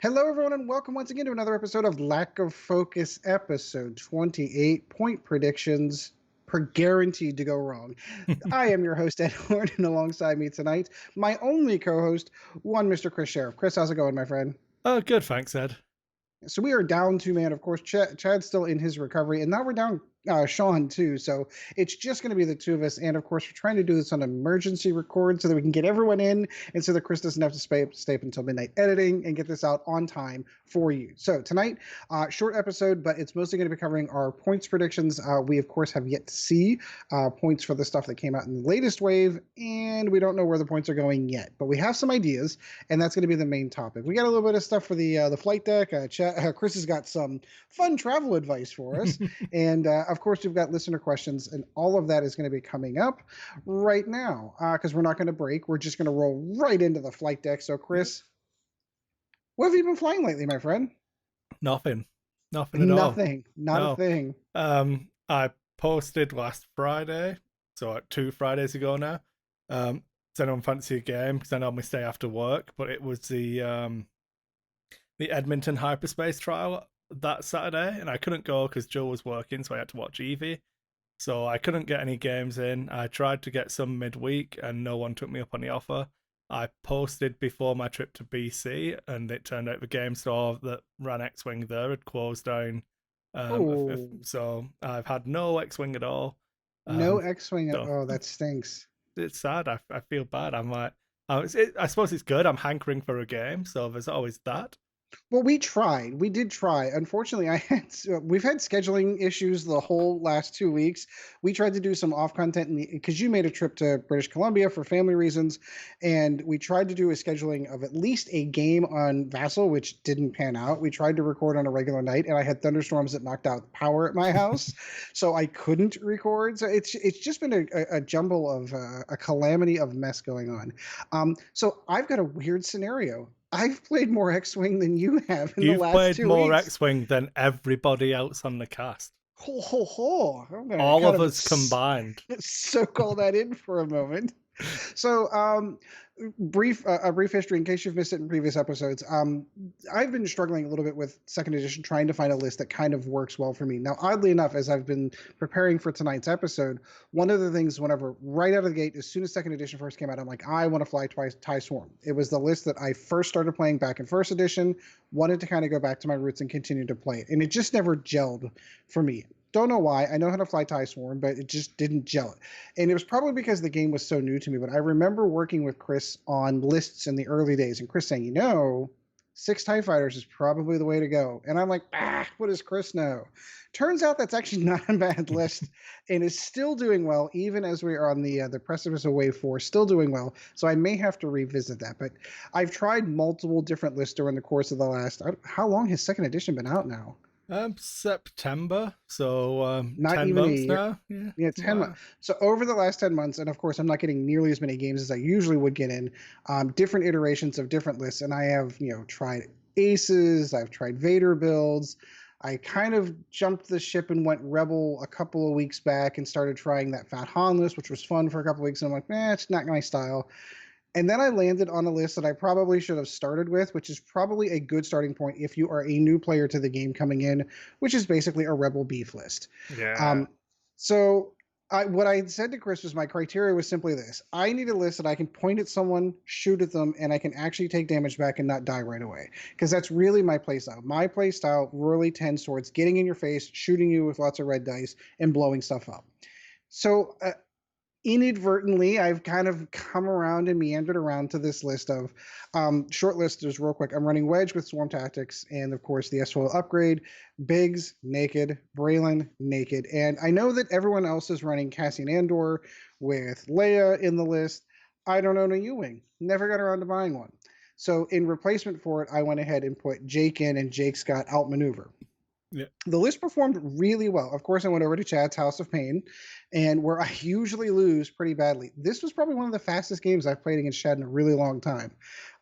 Hello, everyone, and welcome once again to another episode of Lack of Focus, episode 28 Point Predictions per guaranteed to go wrong. I am your host, Ed, and alongside me tonight, my only co host, one Mr. Chris Sheriff. Chris, how's it going, my friend? Oh, good, thanks, Ed. So we are down two man. Of course, Chad's still in his recovery, and now we're down Sean too. So it's just going to be the two of us. And of course, we're trying to do this on emergency record so that we can get everyone in, and so that Chris doesn't have to stay up until midnight editing and get this out on time for you. So tonight, short episode, but it's mostly going to be covering our points predictions. We of course have yet to see points for the stuff that came out in the latest wave, and we don't know where the points are going yet. But we have some ideas, and that's going to be the main topic. We got a little bit of stuff for the flight deck. Chris has got some fun travel advice for us, and of course we've got listener questions, and all of that is going to be coming up right now because we're not going to break. We're just going to roll right into the flight deck. So, Yep. Chris, what have you been flying lately, my friend? Nothing. Nothing at all. Nothing. Not a No. thing. I posted last Friday, so like 2 Fridays ago now. Does anyone fancy a game? Because I normally stay after work, but it was the Edmonton hyperspace trial that Saturday, and I couldn't go because Joe was working, so I had to watch Evie. So I couldn't get any games in. I tried to get some midweek, and no one took me up on the offer. I posted before my trip to BC, and it turned out the game store that ran X-Wing there had closed down. Oh, So I've had no X-Wing at all. no Um, X-wing. so Oh, that stinks. it's sad. I feel bad. I'm like, I suppose it's good. I'm hankering for a game, so there's always that. Well, we tried. We did try. Unfortunately, we've had scheduling issues the whole last 2 weeks. We tried to do some off content because you made a trip to British Columbia for family reasons, and we tried to do a scheduling of at least a game on Vassal, which didn't pan out. We tried to record on a regular night, and I had thunderstorms that knocked out power at my house, so I couldn't record. So it's just been a jumble of a calamity of mess going on. So I've got a weird scenario. I've played more X-Wing than you have in the You've last played two more weeks. X-Wing than everybody else on the cast. Ho ho ho! I'm gonna All kind of of us combined. so call that in for a moment. So, brief a brief history in case you've missed it in previous episodes. I've been struggling a little bit with second edition, trying to find a list that kind of works well for me. Now, oddly enough, as I've been preparing for tonight's episode, one of the things, whenever right out of the gate, as soon as second edition first came out, I'm like, I want to fly twice TIE Swarm. It was the list that I first started playing back in first edition. Wanted to kind of go back to my roots and continue to play it, and it just never gelled for me. Don't know why. I know how to fly TIE Swarm, but it just didn't gel. And it was probably because the game was so new to me. But I remember working with Chris on lists in the early days, and Chris saying, six TIE fighters is probably the way to go. And I'm like, what does Chris know? Turns out that's actually not a bad list and is still doing well, even as we are on the precipice of Wave 4, still doing well. So I may have to revisit that. But I've tried multiple different lists during the course of the last, how long has second edition been out now? September, so Not 10 even a months year. now. Yeah. Yeah, 10 months. Wow. So over the last 10 months, and of course, I'm not getting nearly as many games as I usually would get in, different iterations of different lists. And I have, tried aces, I've tried Vader builds. I kind of jumped the ship and went Rebel a couple of weeks back and started trying that Fat Han list, which was fun for a couple of weeks. And I'm like, it's not my style. And then I landed on a list that I probably should have started with, which is probably a good starting point if you are a new player to the game coming in, which is basically a Rebel Beef list. Yeah. Um, so what I said to Chris was my criteria was simply this. I need a list that I can point at someone, shoot at them, and I can actually take damage back and not die right away. Because that's really my playstyle. My playstyle really tends towards getting in your face, shooting you with lots of red dice, and blowing stuff up. So inadvertently, I've kind of come around and meandered around to this list of short list is real quick. I'm running Wedge with Swarm Tactics, and of course the S-Foil upgrade, Biggs naked, Braylon naked, and I know that everyone else is running Cassian Andor with Leia in the list. I don't own a U-wing. Never got around to buying one. So in replacement for it, I went ahead and put Jake in, and Jake's got outmaneuver. Yeah. The list performed really well. Of course, I went over to Chad's House of Pain, and where I usually lose pretty badly. This was probably one of the fastest games I've played against Chad in a really long time.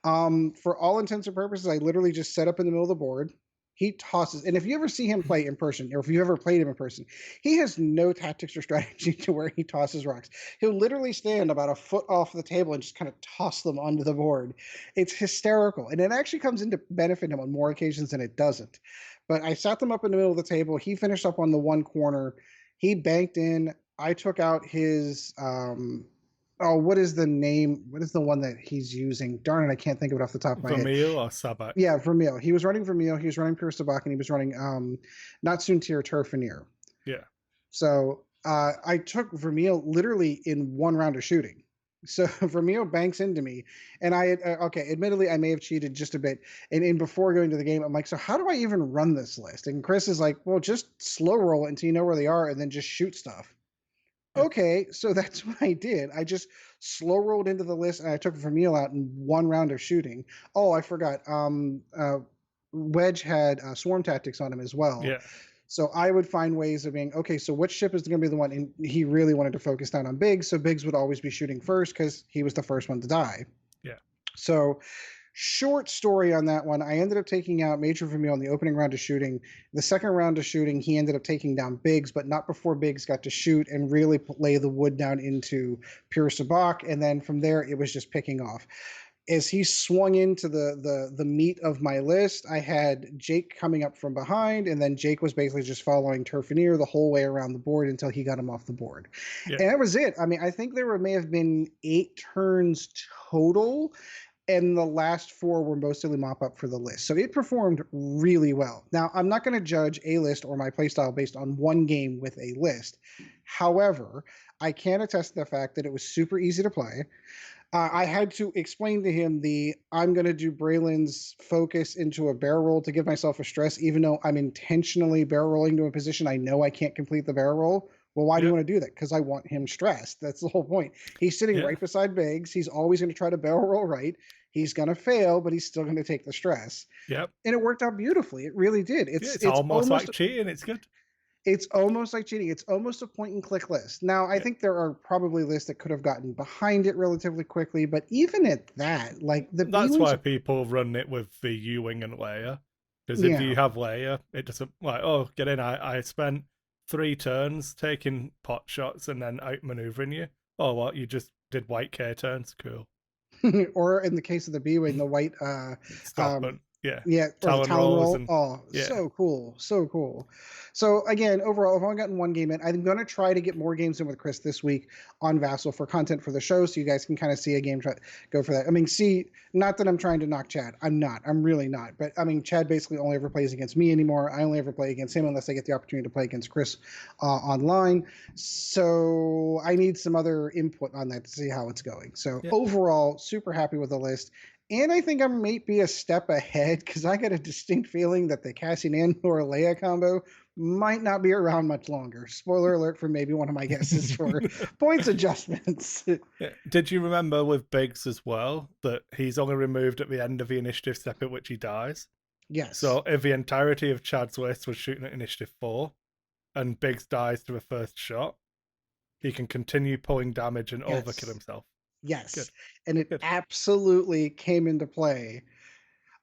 For all intents and purposes, I literally just set up in the middle of the board. he tosses. And if you ever see him play in person, or if you've ever played him in person, he has no tactics or strategy to where he tosses rocks. He'll literally stand about a foot off the table and just kind of toss them onto the board. It's hysterical. And it actually comes into benefit him on more occasions than it doesn't. But I sat them up in the middle of the table. He finished up on the one corner. He banked in. I took out his oh, what is the name? What is the one that he's using? Darn it, I can't think of it off the top of my head. Vermeil or Sabak? Yeah, Vermeil. He was running Vermeil. He was running Pure Sabak, and he was running Natsuntir Turfanier. Yeah. So I took Vermeil literally in one round of shooting. So Vermeil banks into me, and I okay. Admittedly, I may have cheated just a bit. And before going to the game, I'm like, so how do I even run this list? And Kris is like, well, just slow roll it until you know where they are, and then just shoot stuff. Okay, so that's what I did. I just slow rolled into the list and I took Vermeil out in one round of shooting. Oh, I forgot. Wedge had swarm tactics on him as well. Yeah. So I would find ways of being, okay, so which ship is going to be the one? And he really wanted to focus down on Biggs. So Biggs would always be shooting first because he was the first one to die. Yeah. So short story on that one. I ended up taking out Major Vermeil in the opening round of shooting. The second round of shooting, he ended up taking down Biggs, but not before Biggs got to shoot and really lay the wood down into Pure Sabak. And then from there, it was just picking off. As he swung into the meat of my list, I had Jake coming up from behind, and then Jake was basically just following Turfanier the whole way around the board until he got him off the board. Yeah. And that was it. I mean, I think may have been 8 turns total, and the last 4 were mostly mop up for the list. So it performed really well. Now, I'm not going to judge a list or my playstyle based on one game with a list. However, I can attest to the fact that it was super easy to play. I had to explain to him I'm going to do Braylon's focus into a barrel roll to give myself a stress, even though I'm intentionally barrel rolling to a position I know I can't complete the barrel roll. Well, why do you want to do that? Because I want him stressed. That's the whole point. He's sitting right beside Biggs. He's always going to try to barrel roll right. He's going to fail, but he's still going to take the stress. Yep. And it worked out beautifully. It really did. It's almost like cheating. It's good. It's almost like cheating. It's almost a point and click list. Now, I think there are probably lists that could have gotten behind it relatively quickly, but even at that, like that's why people run it with the U-wing and Leia. Because if you have Leia, it doesn't like, oh, get in. I spent 3 turns taking pot shots and then outmaneuvering you. Oh, what? You just did white K turns? Cool. Or in the case of the B-wing, the white Talon roll. So cool. So cool. So again, overall, I've only gotten 1 game in. I'm going to try to get more games in with Kris this week on Vassal for content for the show, so you guys can kind of see a game, go for that. I mean, not that I'm trying to knock Chad. I'm not. I'm really not. But I mean, Chad basically only ever plays against me anymore. I only ever play against him unless I get the opportunity to play against Kris online. So I need some other input on that to see how it's going. So overall, super happy with the list. And I think I might be a step ahead because I got a distinct feeling that the Cassian Andor Leia combo might not be around much longer. Spoiler alert for maybe one of my guesses for points adjustments. Did you remember with Biggs as well that he's only removed at the end of the initiative step at which he dies? Yes. So if the entirety of Chad's list was shooting at initiative 4 and Biggs dies to the first shot, he can continue pulling damage and overkill himself. Yes. Good. And it absolutely came into play.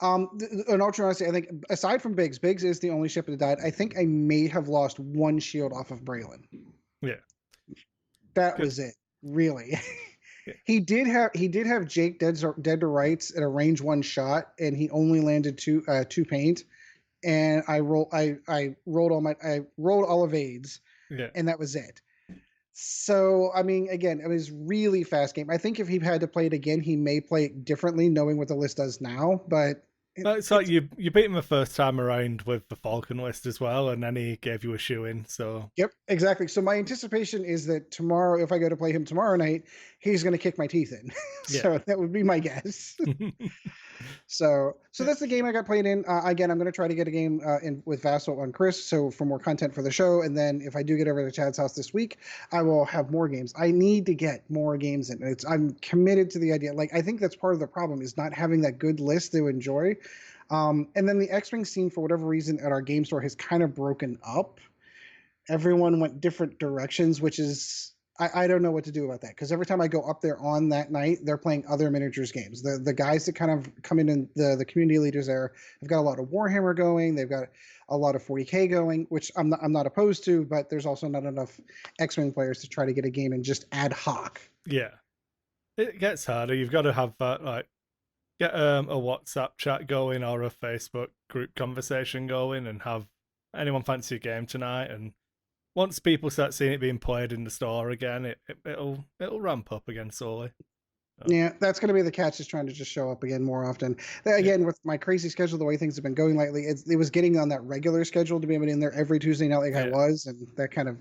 In all honesty, I think aside from Biggs is the only ship that died. I think I may have lost 1 shield off of Braylon. Yeah. That was it, really. He did have Jake dead to rights at a range 1 shot, and he only landed 2 paint. And I rolled all of aids. Yeah. And that was it. So, I mean, again, it was really fast game. I think if he had to play it again, he may play it differently, knowing what the list does now. But it's like you beat him the first time around with the Falcon list as well, and then he gave you a shoe-in. So yep, exactly. So my anticipation is that tomorrow, if I go to play him tomorrow night, he's going to kick my teeth in. So that would be my guess. So that's the game I got played in. Again, I'm going to try to get a game in with Vassal on Kris, so for more content for the show. And then if I do get over to Chad's house this week, I will have more games. I need to get more games in. I'm committed to the idea. Like, I think that's part of the problem is not having that good list to enjoy. And then the X-Wing scene, for whatever reason, at our game store has kind of broken up. Everyone went different directions, which is I don't know what to do about that, because every time I go up there on that night, they're playing other miniatures games. The guys that kind of come in and the community leaders there have got a lot of Warhammer going. They've got a lot of 40K going, which I'm not opposed to, but there's also not enough X-Wing players to try to get a game in just ad hoc. Yeah, it gets harder. You've got to have that, like, get a WhatsApp chat going or a Facebook group conversation going, and have anyone fancy a game tonight. And once people start seeing it being played in the store again, it'll ramp up again slowly. Yeah, that's going to be the catch, is trying to just show up again more often. Again, with my crazy schedule, the way things have been going lately, it was getting on that regular schedule to be able to in there every Tuesday night like I was, and that kind of,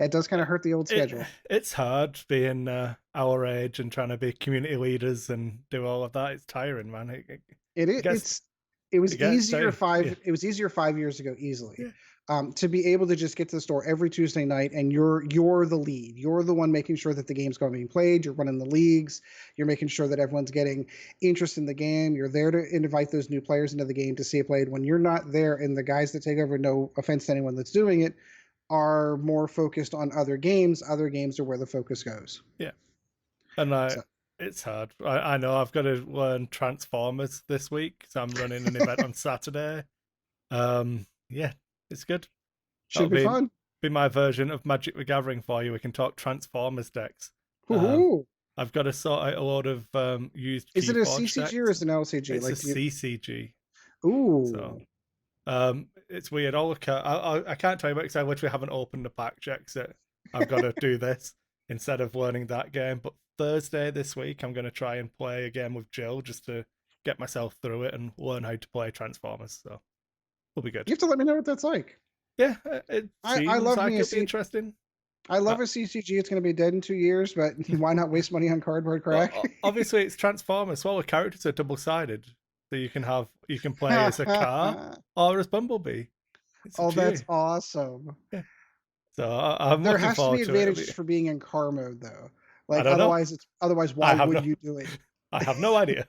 it does kind of hurt the old schedule. It's hard being our age and trying to be community leaders and do all of that. It's tiring, man. It was easier 5 years ago, easily. Yeah. To be able to just get to the store every Tuesday night, and you're the lead. You're the one making sure that the game's going to be played. You're running the leagues. You're making sure that everyone's getting interest in the game. You're there to invite those new players into the game to see it played. When you're not there, and the guys that take over, no offense to anyone that's doing it, are more focused on other games are where the focus goes. Yeah. And it's hard. I know I've got to learn Transformers this week, so I'm running an event on Saturday. Yeah, it's good. Should be fun. Be my version of Magic the Gathering for you. We can talk Transformers decks. I've got to sort out a load of used. Is it a CCG decks. Or is it an LCG? It's a CCG. Ooh. So, it's weird. I can't tell you about it because I literally haven't opened the pack checks yet. I've got to do this instead of learning that game. But Thursday this week, I'm going to try and play a game with Jill just to get myself through it and learn how to play Transformers. So it'll be good. You have to let me know what that's like. Yeah, I love like it's interesting. I love a CCG. It's going to be dead in 2 years, but why not waste money on cardboard crack? Well, obviously, it's Transformers. So all the characters are double-sided. So you can play as a car or as Bumblebee. That's awesome. Yeah. So I'm there looking has to be advantages for being in car mode, though. Like otherwise, why would you do it? I have no idea.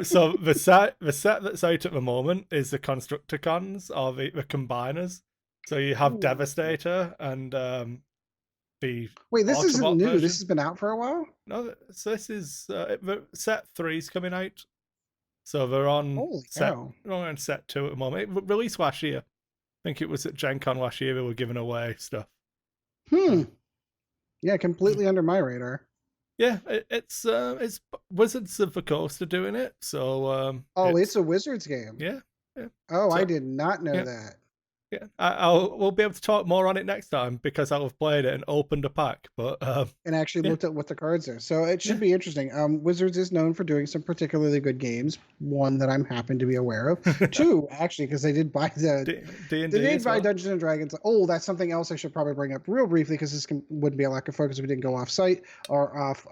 So the set that's out at the moment is the Constructicons or the Combiners. So you have Devastator and the. Wait, this Autobot isn't new. version. This has been out for a while. No, so this is set 3's coming out. So they're on set 2 at the moment. It released last year. I think it was at Gen Con last year they were giving away stuff. Yeah, completely under my radar. Yeah, it's Wizards of the Coast are doing it. So it's a Wizards game. Yeah. Oh, so, I did not know that. Yeah, we'll be able to talk more on it next time because I'll have played it and opened a pack, but and actually looked at what the cards are. So it should be interesting. Wizards is known for doing some particularly good games. One that I'm happen to be aware of. Two, actually, because they did buy they did buy Dungeons and Dragons. Oh, that's something else I should probably bring up real briefly because this wouldn't be a lack of focus if we didn't go off site or off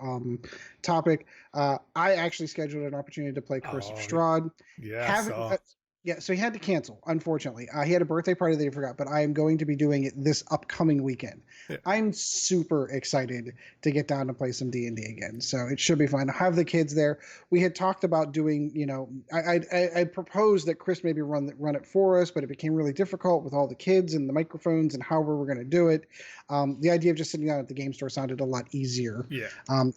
topic. I actually scheduled an opportunity to play Curse of Strahd. Yeah, so he had to cancel, unfortunately. He had a birthday party that he forgot, but I am going to be doing it this upcoming weekend. Yeah. I'm super excited to get down to play some D&D again, so it should be fun. I have the kids there. We had talked about doing, I proposed that Kris maybe run it for us, but it became really difficult with all the kids and the microphones and however we're going to do it. The idea of just sitting down at the game store sounded a lot easier. Yeah.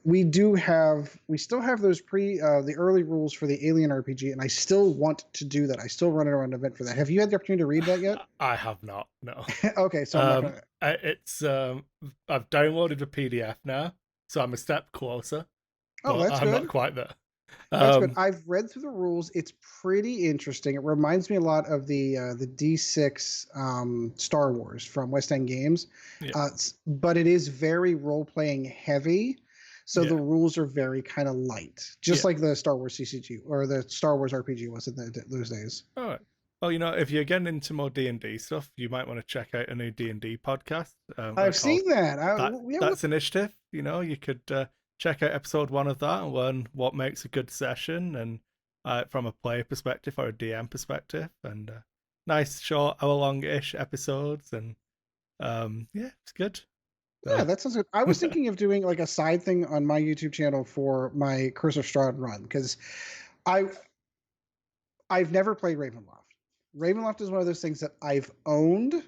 We still have those the early rules for the Alien RPG, and I still want to do that. I still run around an event for that. Have you had the opportunity to read that yet? I have not. No. Okay, so I'm not gonna... it's I've downloaded the PDF now, so I'm a step closer. Oh, that's good. I'm not quite there. That's good. I've read through the rules. It's pretty interesting. It reminds me a lot of the D6 Star Wars from West End Games, but it is very role-playing heavy. So the rules are very kind of light, just like the Star Wars CCG or the Star Wars RPG was in those days. All right. Well, if you're getting into more D&D stuff, you might want to check out a new D&D podcast. I've seen that. That's Initiative. You could check out episode 1 of that and learn what makes a good session and from a player perspective or a DM perspective. And nice, short, hour-long-ish episodes. And it's good. Yeah, that sounds good. I was thinking of doing like a side thing on my YouTube channel for my Curse of Strahd run because I've never played Ravenloft. Ravenloft is one of those things that I've owned,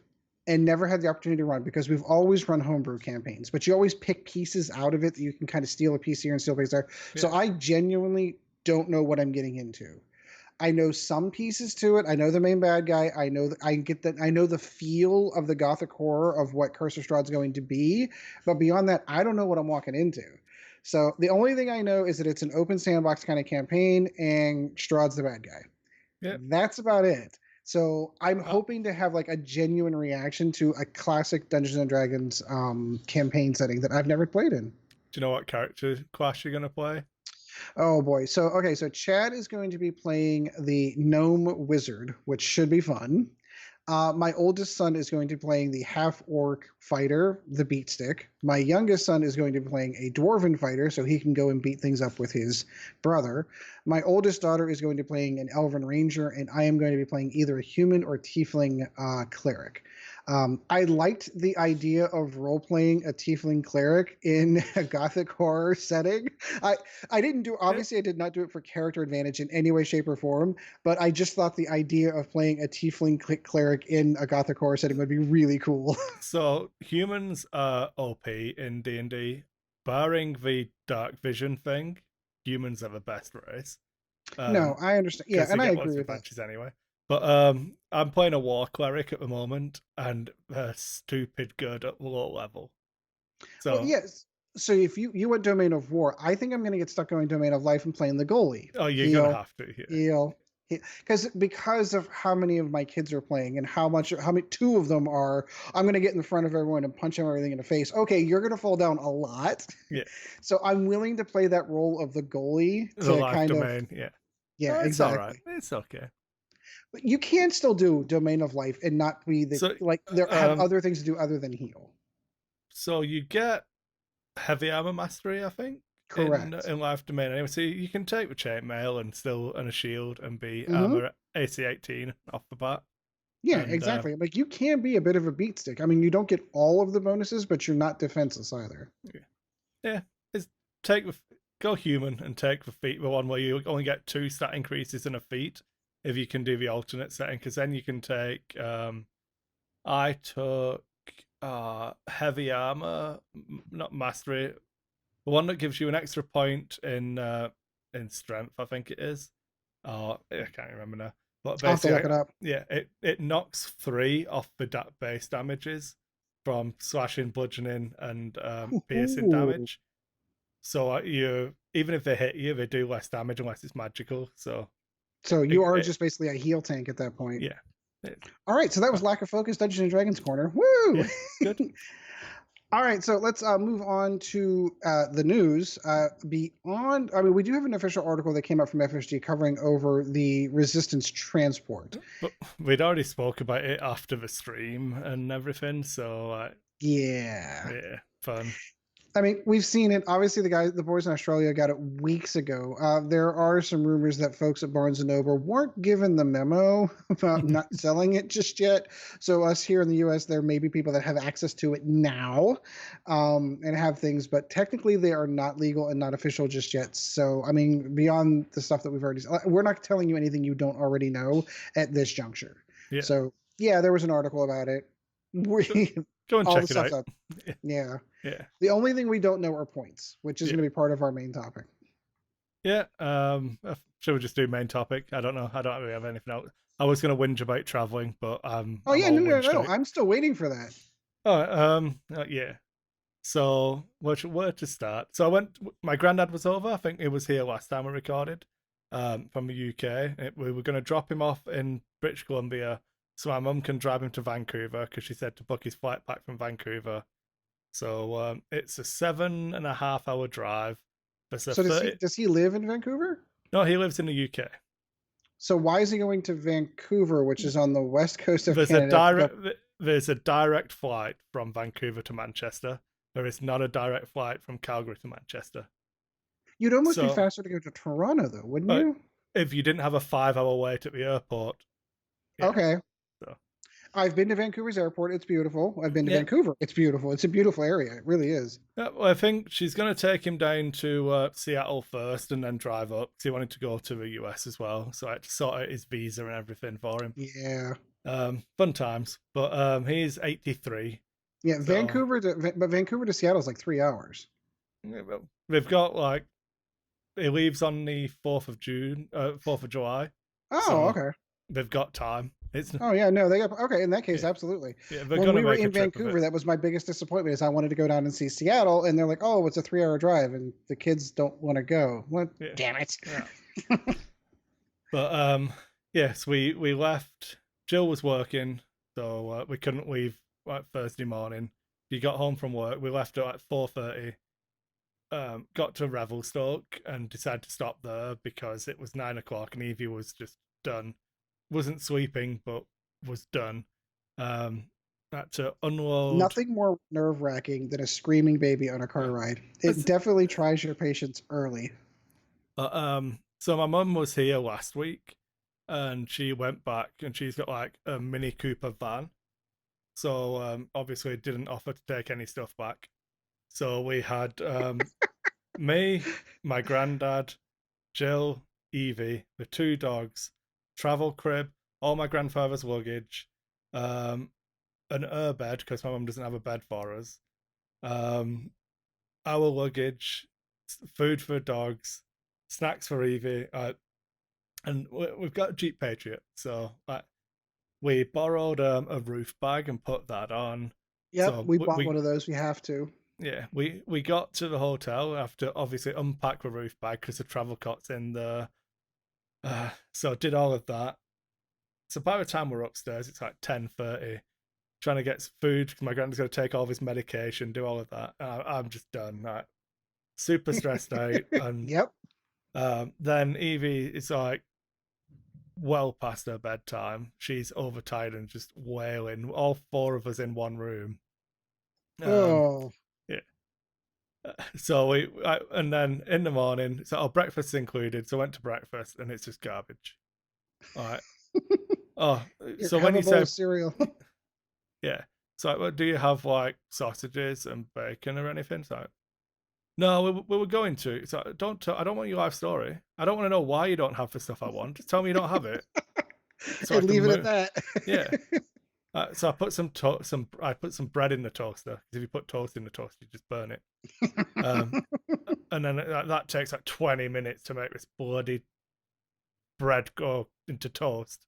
and never had the opportunity to run because we've always run homebrew campaigns, but you always pick pieces out of it that you can kind of steal a piece here and steal a piece there. Yeah. So I genuinely don't know what I'm getting into. I know some pieces to it. I know the main bad guy. I know I get that. I know the feel of the gothic horror of what Curse of Strahd's going to be, but beyond that, I don't know what I'm walking into. So the only thing I know is that it's an open sandbox kind of campaign, and Strahd's the bad guy. Yeah. That's about it. So I'm Uh, hoping to have like a genuine reaction to a classic Dungeons and Dragons campaign setting that I've never played in. do you know what character class you're gonna play? Oh boy. So okay, so Chad is going to be playing the gnome wizard, which should be fun. My oldest son is going to be playing the half orc fighter, the beat stick. My youngest son is going to be playing a dwarven fighter, so he can go and beat things up with his brother. My oldest daughter is going to be playing an elven ranger, and I am going to be playing either a human or tiefling cleric. I liked the idea of role playing a tiefling cleric in a gothic horror setting. I I didn't do Yeah. obviously I did not do it for character advantage in any way, shape, or form, but I just thought the idea of playing a tiefling cleric in a gothic horror setting would be really cool. So humans are OP in D&D, barring the dark vision thing. Humans are the best race. No, I understand. Yeah, Because they and I get agree lots of with that. advantages anyway. But I'm playing a war cleric at the moment, and they're stupid good at low level. Well, So, yes. So if you went Domain of War, I think I'm going to get stuck going Domain of Life and playing the goalie. oh, you're gonna Heal, have to here. heal, because of how many of my kids are playing and how many two of them are. I'm going to get in the front of everyone and punch them everything in the face. Okay, you're going to fall down a lot. Yeah, So I'm willing to play that role of the goalie the to life kind of domain. Yeah, yeah, oh, it's all right. exactly. It's okay. But you can still do Domain of Life and not be the So, like there have um, other things to do other than heal. so you get heavy armor mastery, I think, Correct. in life domain anyway. So you can take the chainmail and a shield and be Hmm. armor AC 18 off the bat. Yeah, And exactly. Like you can be a bit of a beat stick. I mean, you don't get all of the bonuses, but you're not defenseless either. yeah, yeah, it's take the go human and take the one where you only get 2 stat increases in a feat if you can do the alternate setting, because then you can take. I took heavy armor, not mastery, the one that gives you an extra point in strength, I think it is. Oh, I can't remember now. But I'll have to look basically, it up. yeah, it knocks 3 off the base damages from slashing, bludgeoning, and piercing Ooh. damage. So you even if they hit you, they do less damage unless it's magical. So So you it, are it just basically a heal tank at that point. yeah, it, All right, so that was well, lack of focus Dungeons and Dragons corner. Woo! yeah, good. All right, so let's move on to the news. Beyond, I mean, we do have an official article that came out from FSG covering over the Resistance transport. But we'd already spoke about it after the stream and everything, so Yeah. yeah, fun. I mean, we've seen it. Obviously, the boys in Australia got it weeks ago. There are some rumors that folks at Barnes and Noble weren't given the memo about not selling it just yet. So us here in the U.S., there may be people that have access to it now, and have things, but technically they are not legal and not official just yet. So, I mean, beyond the stuff that we're not telling you anything you don't already know at this juncture. Yeah, So, yeah, there was an article about it. go, We go and all the check it stuff's out. up. Yeah. Yeah, The only thing we don't know are points, which is yeah, going to be part of our main topic. yeah. Should we just do main topic? I don't know. I don't really have anything else. I was gonna whinge about traveling, but Oh I'm yeah, all no, no, whinged no. out. I'm still waiting for that. Oh, yeah. So where to start? So I went. My granddad was over. I think he was here last time we recorded. From the UK. We were going to drop him off in British Columbia, so my mum can drive him to Vancouver because she said to book his flight back from Vancouver. So it's a 7.5 hour drive. There's a So 30. does he live in Vancouver? No, he lives in the UK. So why is he going to Vancouver, which is on the west coast of There's a Canada, to go? direct. There's a direct flight from Vancouver to Manchester. There is not a direct flight from Calgary to Manchester. You'd almost be So, faster to go to Toronto, though, wouldn't but you? if you didn't have a 5 hour wait at the airport, yeah. Okay. So I've been to Vancouver's airport. It's beautiful. I've been to yeah. Vancouver. It's beautiful. It's a beautiful area. It really is. Well, I think she's going to take him down to Seattle first and then drive up because he wanted to go to the US as well. So I had to sort out his visa and everything for him. Yeah. Fun times. But he's 83, Yeah, so But Vancouver to Seattle is like 3 hours. yeah, well, they've got like it leaves on the 4th of June, 4th of July, Oh, so okay. they've got time. It's Oh yeah, no, they got okay. In that case, yeah, absolutely. yeah, they're When gonna we were make a in trip of it. Vancouver, that was my biggest disappointment. Is I wanted to go down and see Seattle, and they're like, "Oh, it's a 3 hour drive," and the kids don't want to go. What? Yeah, Damn it! yeah. But yes, we left. Jill was working, so we couldn't leave like Thursday morning. She got home from work. We left at like 4:30. Got to Revelstoke and decided to stop there because it was 9 o'clock and Evie was just done. Wasn't sleeping, but was done. Had to unload. Nothing more nerve wracking than a screaming baby on a car Yeah. ride. It definitely tries your patience early. So my mum was here last week, and she went back, and she's got like a Mini Cooper van. So obviously didn't offer to take any stuff back. So we had me, my granddad, Jill, Evie, the two dogs, travel crib, all my grandfather's luggage, um, an bed because my mum doesn't have a bed for us, um, our luggage, food for dogs, snacks for Evie, and we've got a Jeep Patriot. So we borrowed a roof bag and put that on. Yep, So we we, bought we one of those. We have to. yeah, we got to the hotel after obviously unpack the roof bag because the travel cot's in there. So did all of that. So by the time we're upstairs, it's like 10:30. Trying to get food because my granddad's got to take all of his medication, do all of that. I'm just done. Like, super stressed out. And Yep. then Evie is like well past her bedtime. She's overtired and just wailing. All four of us in one room. Um, Oh. yeah. So and then in the morning, so our breakfast included. So I went to breakfast and it's just garbage. All right. Oh, Here, so when have a you bowl say of cereal. yeah, so do you have like sausages and bacon or anything? So no, we were going to. So I don't want your life story. I don't want to know why you don't have the stuff I want. Just tell me you don't have it, so I And can leave it at move. that. Yeah. So I put I put some bread in the toaster because if you put toast in the toaster, you just burn it. Um, and then that takes like 20 minutes to make this bloody bread go into toast.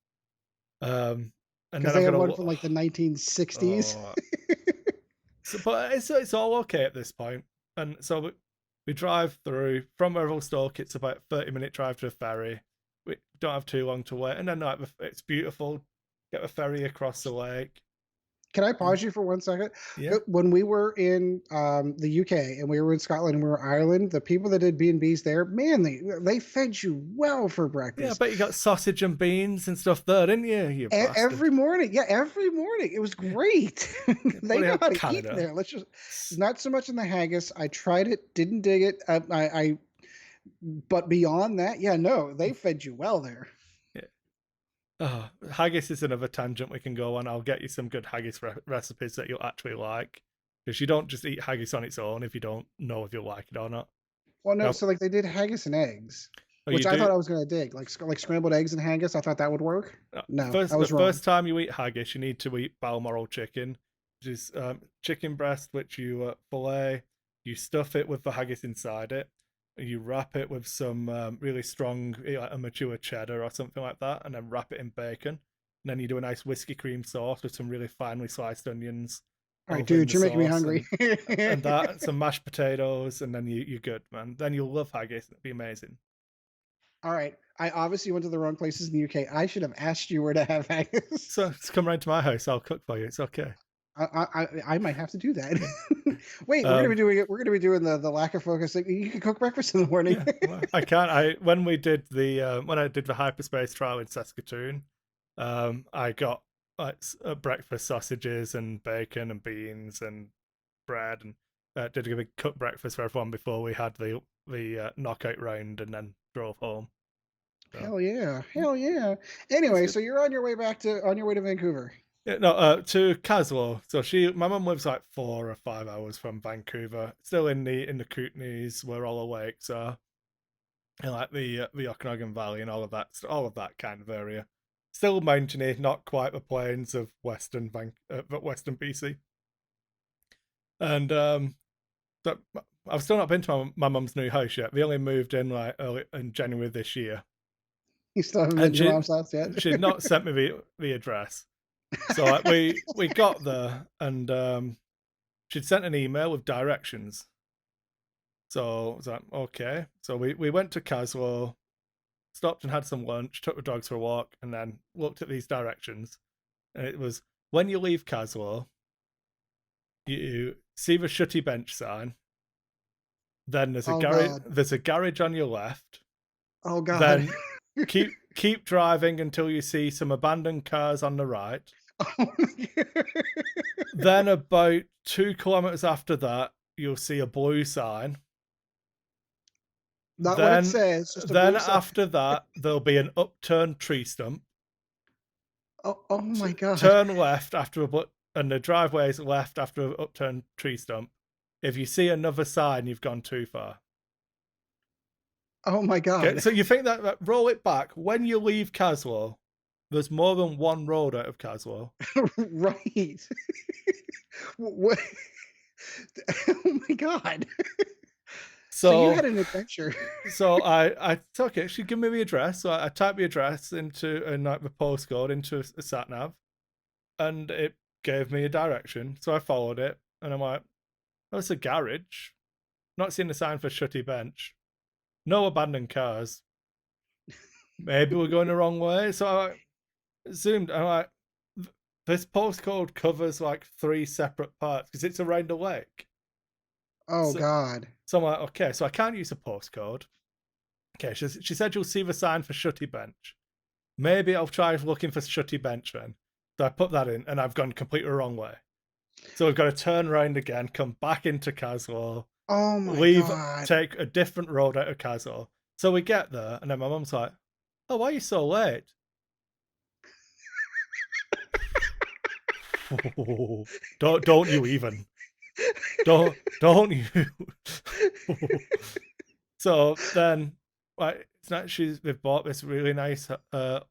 Um, and Because then they I've had got one to from like the 1960s. oh, so, but it's all okay at this point. And so we drive through from Revelstoke. It's about 30-minute drive to a ferry. We don't have too long to wait, and then like it's beautiful. Get a ferry across the lake. Can I pause you for 1 second? Yeah, When we were in the UK and we were in Scotland and we were in Ireland, the people that did B&Bs there, man, they fed you well for yeah. I breakfast. bet you got sausage and beans and stuff there, didn't you? You bastard. Every morning. Yeah, every morning. It was Yeah, great. yeah, They bloody know hell, how to eat Canada. there. Let's just not so much in the haggis. I tried it, didn't dig it. But beyond that, yeah, no, they fed you well there. Yeah. Oh, haggis is another tangent we can go on. I'll get you some good haggis recipes that you'll actually like. Because you don't just eat haggis on its own if you don't know if you'll like it or not. Well, no, Now, so like they did haggis and eggs, oh, you which I do. thought I was gonna dig, like scrambled eggs and haggis. I thought that would work. No, I The was wrong. first time you eat haggis, you need to eat Balmoral chicken, which is chicken breast, which you fillet. You stuff it with the haggis inside it. You wrap it with some really strong, like a mature cheddar or something like that, and then wrap it in bacon. And then you do a nice whiskey cream sauce with some really finely sliced onions All right, over in dude, the you're making me sauce, hungry. and that and some mashed potatoes, and then you're good, man. Then you'll love haggis. It'll be amazing. All right, I obviously went to the wrong places in the UK. I should have asked you where to have So haggis. just come round to my house. I'll cook for you. It's okay. I might have to do that. Yeah. Wait, we're gonna be Um, doing it. We're gonna be doing the lack of focus. Like, you can cook breakfast in the morning. Yeah, well, I can't. I when we did the when I did the hyperspace trial in Saskatoon, I got like breakfast sausages and bacon and beans and bread and did a big cooked breakfast for everyone before we had the knockout round and then drove home. So Hell yeah, hell yeah. that's Anyway, good. so you're on your way to Vancouver. Yeah, no, to Caslow. So my mum lives like 4 or 5 hours from Vancouver, still in the Kootenays, where all the lakes are, and like the Okanagan Valley and all of that kind of area. still mountainy, not quite the plains of Western BC. And so I've still not been to my mum's new house yet. We only moved in like early in January this year, You still haven't been and to your mom's house yet? she'd not sent me the address. So like, we got there, and she'd sent an email with directions. So I was like, okay. So we went to Caslow, stopped and had some lunch, took the dogs for a walk, and then looked at these directions. And it was, when you leave Caslow, you see the Shutty Bench sign. Then there's a Oh garage. God. There's a garage on your left. Oh God. Then keep driving until you see some abandoned cars on the right. Oh my God. Then about 2 kilometers after that, you'll see a blue sign. Not what it says. Just a blue sign. After that, there'll be an upturned tree stump. Oh my God. Turn left and the driveway's left after an upturned tree stump. If you see another sign, you've gone too far. Oh my God. Okay, so you think that roll it back. When you leave Caslow, there's more than one road out of Caslow. Right. What? Oh my God. So you had an adventure. So I took it. She gave me the address. So I typed the address into like the postcode into a sat nav, and it gave me a direction. So I followed it, and I'm like, "Oh, it's a garage. Not seeing the sign for Shutty Bench. No abandoned cars. Maybe we're going the wrong way." So I zoomed. I'm like, "This postcode covers like 3 separate parts because it's around a lake." Oh God. So I'm like, okay, so I can't use a postcode. Okay, she said you'll see the sign for Shutty Bench. Maybe I'll try looking for Shutty Bench then. So I put that in, and I've gone completely the wrong way. So we've got to turn around again, come back into Caslow, Oh my God. take a different road out of Caslow. So we get there, and then my mum's like, "Oh, why are you so late?" Don't you even. Don't you. So then, like, they've bought this really nice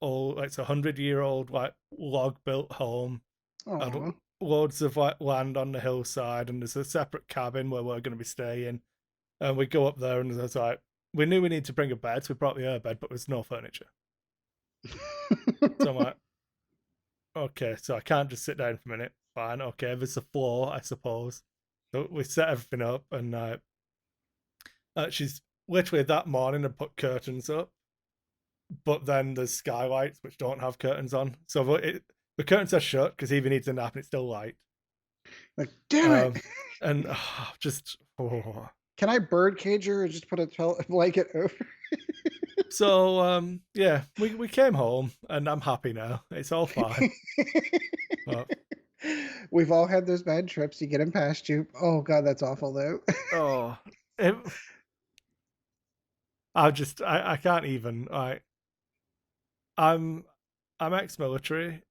old, like, it's 100-year-old like log built home. And loads of like land on the hillside, and there's a separate cabin where we're going to be staying. And we go up there, and it's like, we knew we need to bring a bed, so we brought the air bed, but there's no furniture. So I'm like, okay, so I can't just sit down for a minute. Fine, okay, there's a floor, I suppose. So we set everything up, and she's literally that morning had put curtains up, but then there's skylights which don't have curtains on. So the curtains are shut because Evie needs a nap and it's still light. Like, damn it. And Can I bird cage her and just put a blanket over? So yeah, we came home, and I'm happy now. It's all fine. We've all had those bad trips. You get them past you. Oh God, that's awful though. I can't even. I'm ex-military.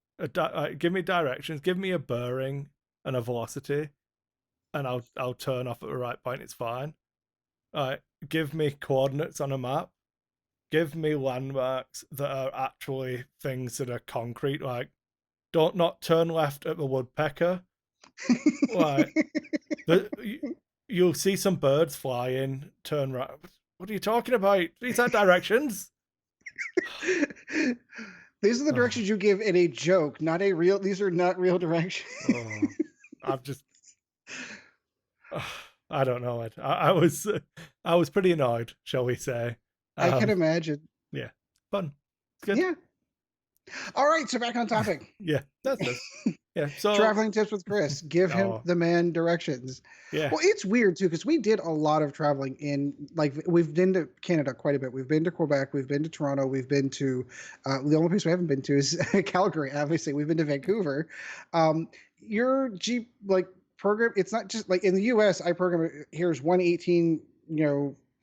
Give me directions, give me a bearing and a velocity, and I'll turn off at the right point. It's fine. Give me coordinates on a map. Give me landmarks that are actually things that are concrete. Like, don't not turn left at the woodpecker. Like, you'll see some birds flying. Turn right. What are you talking about? These are directions. These are the directions you give in a joke, not a real. These are not real directions. I've just. I don't know. I was pretty annoyed, shall we say? I can imagine. Yeah, fun. It's good. Yeah. All right, so back on topic. Yeah, that's it. Yeah, so traveling tips with Kris. Give him the man directions. Yeah. Well, it's weird too because we did a lot of traveling in, like, we've been to Canada quite a bit. We've been to Quebec. We've been to Toronto. We've been to the only place we haven't been to is Calgary. Obviously, we've been to Vancouver. Your Jeep program. It's not just like in the U.S. I program. Here's 118.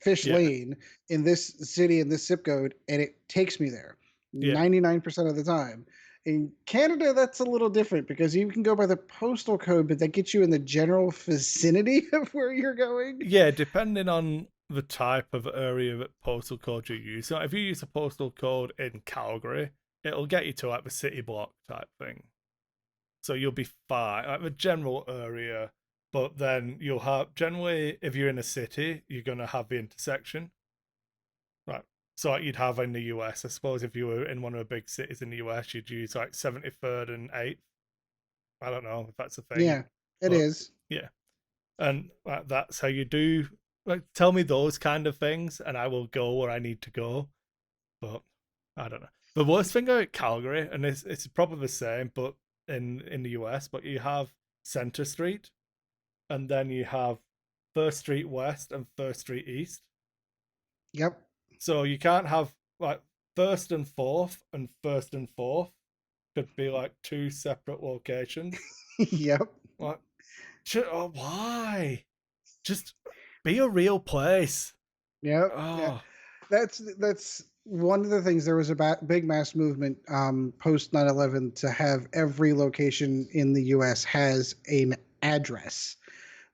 Fish lane in this city in this zip code, and it takes me there 99% of the time. In Canada, that's a little different because you can go by the postal code, but that gets you in the general vicinity of where you're going. Yeah, depending on the type of area that postal code you use. So if you use a postal code in Calgary, it'll get you to like the city block type thing. So you'll be fine, like the general area. But then you'll have generally, if you're in a city, you're gonna have the intersection, right? So like you'd have in the US, I suppose, if you were in one of the big cities in the US, you'd use like 73rd and 8th. I don't know if that's a thing, Yeah, it but is. yeah, and that's how you do. Like, tell me those kind of things, and I will go where I need to go. But I don't know. The worst thing about Calgary, and it's probably the same, but in the US, but you have Center Street, and then you have First Street West and First Street East. Yep. So you can't have like First and Fourth and First and Fourth could be like two separate locations. Yep. Like, why? Just be a real place. Yep. Yeah. Oh, That's one of the things. There was a big mass movement post 9/11 to have every location in the U.S. has an address.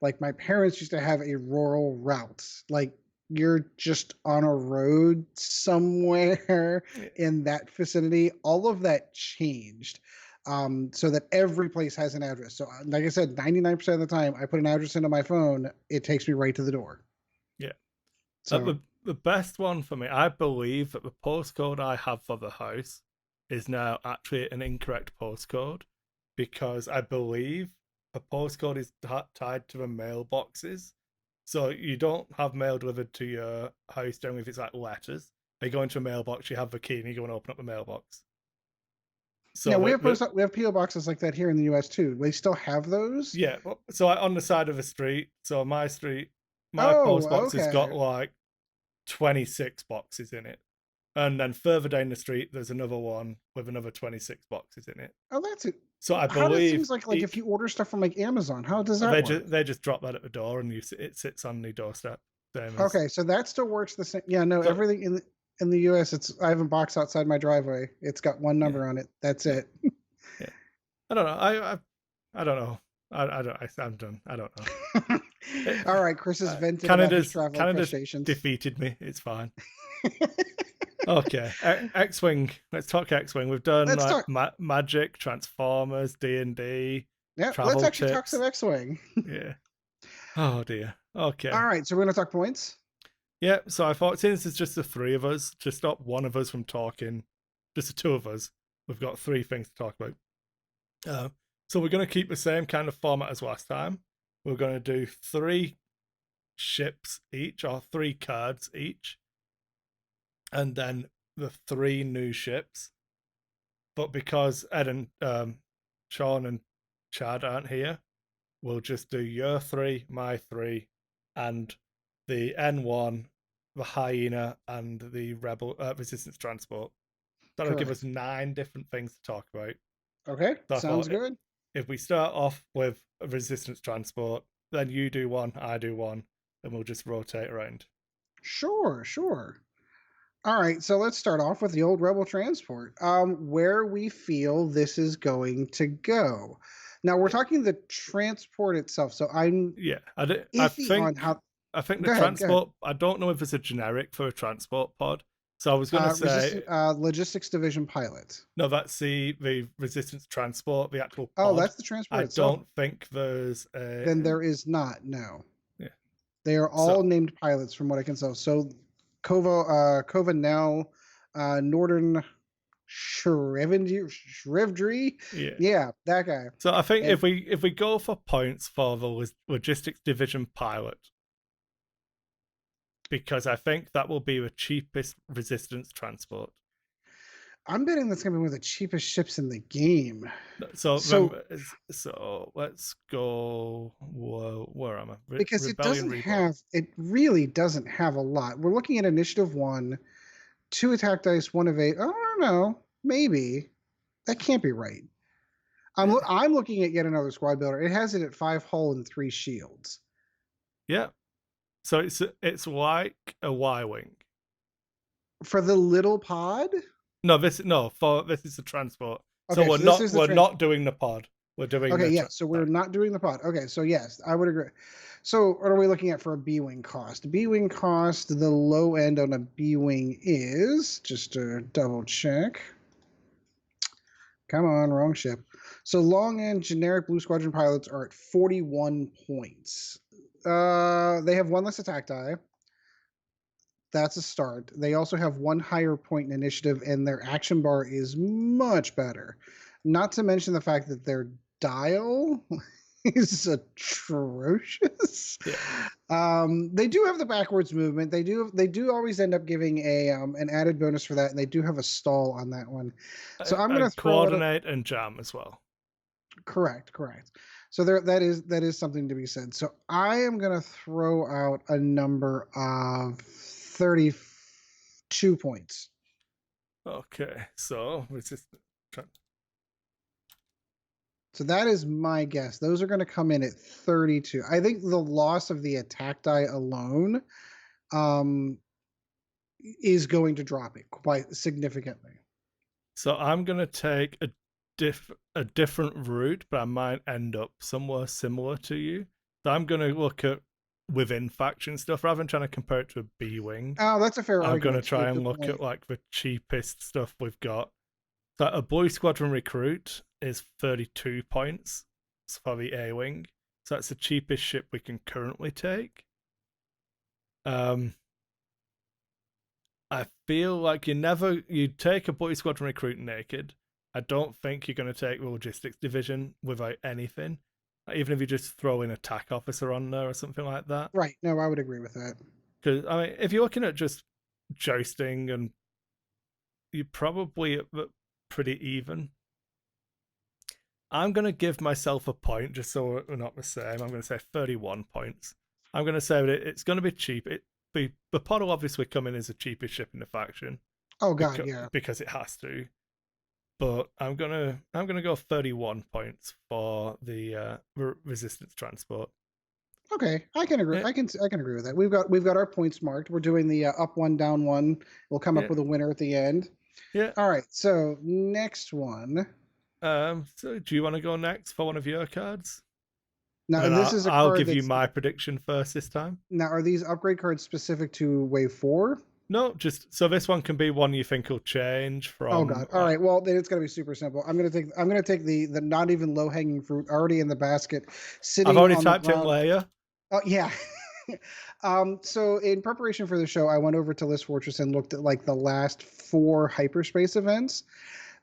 Like my parents used to have a rural route. Like you're just on a road somewhere in that vicinity. All of that changed. So that every place has an address. So, like I said, 99% of the time, I put an address into my phone, it takes me right to the door. yeah. So, The best one for me, I believe that the postcode I have for the house is now actually an incorrect postcode because I believe the postcode is tied to the mailboxes. So you don't have mail delivered to your house generally if it's like letters. You go into a mailbox, you have the key, and you go and open up the mailbox. yeah, So we have PO boxes like that here in the U.S. too. We still have those. yeah, so on the side of the street, so my street, my Oh, post box has got okay. like 26 boxes in it. And then further down the street, there's another one with another 26 boxes in it. Oh, that's it. So I How does it believe seems like if you order stuff from like Amazon, how does that work? they just drop that at the door and it sits on the doorstep. Same as Okay, so that still works the same. Yeah, no, so everything in the U.S. I have a box outside my driveway. It's got one yeah, number on it. That's yeah, it. yeah. I don't know. I don't know. I don't. I'm done. I don't know. All right, Chris has vented about his travel Canada's frustrations. defeated me. It's fine. Okay, X-wing. Let's talk X-wing. We've done Let's like talk. Magic, Transformers, D&D, Yeah, let's travel actually talk tips. some X-wing. Yeah. Oh dear. Okay. All right, so we're gonna talk points. Yeah. So I thought since it's just the three of us, to stop one of us from talking, just the two of us, we've got three things to talk about. So we're going to keep the same kind of format as last time. We're going to do three ships each, or three cards each, and then the three new ships. But because Ed and Sean and Chad aren't here, we'll just do your three, my three, and the N1, the Hyena, and the Rebel Resistance Transport. That'll give us Correct. 9 different things to talk about. Okay, So I sounds thought good. if we start off with Resistance Transport, then you do one, I do one, and we'll just rotate around. Sure, sure. All right, so let's start off with the old Rebel transport. Where we feel this is going to go. Now we're talking the transport itself, so I'm Yeah, iffy on how. I think the Go ahead, go ahead. transport. I don't know if it's a generic for a transport pod. So I was gonna say Logistics division pilot. no. That's the resistance transport, the actual Oh, pod. that's the transport I itself. don't think there's Then a there is not. No, yeah. they are all So named pilots from what I can tell. So, Covanel, Northern Shrevdry. yeah. Yeah, that guy. So I think And if we go for points for the logistics division pilot, because I think that will be the cheapest resistance transport. I'm betting that's going to be one of the cheapest ships in the game. So So, remember, so let's go. Whoa, where am I? because Rebellion it really doesn't have a lot. We're looking at initiative 1, 2 attack dice, 1 evade. I don't know. Maybe. That can't be right. I'm looking at yet another squad builder. It has it at 5 hull and 3 shields. Yeah. So it's like a Y wing. For the little pod? No, this is the transport. Okay, So we're not doing the pod. We're doing Okay, the yeah. So we're not doing the pod. Okay, so yes, I would agree. So what are we looking at for a B wing cost? B wing cost, the low end on a B wing is just to double check. Come on, wrong ship. So long and generic Blue Squadron pilots are at 41 points. They have one less attack die. That's a start. They also have one higher point in initiative, and their action bar is much better. Not to mention the fact that their dial is atrocious. Yeah. They do have the backwards movement. They do always end up giving a an added bonus for that, and they do have a stall on that one. So I'm gonna throw out a Coordinate and jam as well. correct. So that is something to be said. So I am gonna throw out a number of 32 points. Okay, so resistant. So that is my guess. Those are going to come in at 32. I think the loss of the attack die alone is going to drop it quite significantly. So I'm gonna take a different route, but I might end up somewhere similar to you. So I'm gonna look at within faction stuff rather than trying to compare it to a B wing. Oh, that's a fair I'm argument. gonna try and look at like the cheapest stuff we've got. So a Blue Squadron recruit is 32 points for the A wing. So that's the cheapest ship we can currently take. I feel like you take a Blue Squadron recruit naked. I don't think you're going to take the logistics division without anything. Even if you just throw in attack officer on there or something like that. Right. No, I would agree with that. Because I mean, if you're looking at just jousting, and you're probably pretty even. I'm going to give myself a point just so we're not the same. I'm going to say 31 points. I'm going to say that it's going to be cheap. The pod will obviously come in as the cheapest ship in the faction. Oh god, yeah. Because it has to. But I'm gonna go 31 points for the resistance transport. Okay, I can agree. Yeah. I can agree with that. We've got our points marked. We're doing the up one, down one. We'll come up with a winner at the end. Yeah. All right. So next one. So do you want to go next for one of your cards? Now this is a I'll card give you my prediction first this time. Now, are these upgrade cards specific to Wave 4? No, just so this one can be one you think will change from. Oh god! All right, well then it's gonna be super simple. I'm gonna take the not even low hanging fruit already in the basket, sitting. I've already typed in Leia. Oh yeah. So in preparation for the show, I went over to List Fortress and looked at like the last 4 hyperspace events.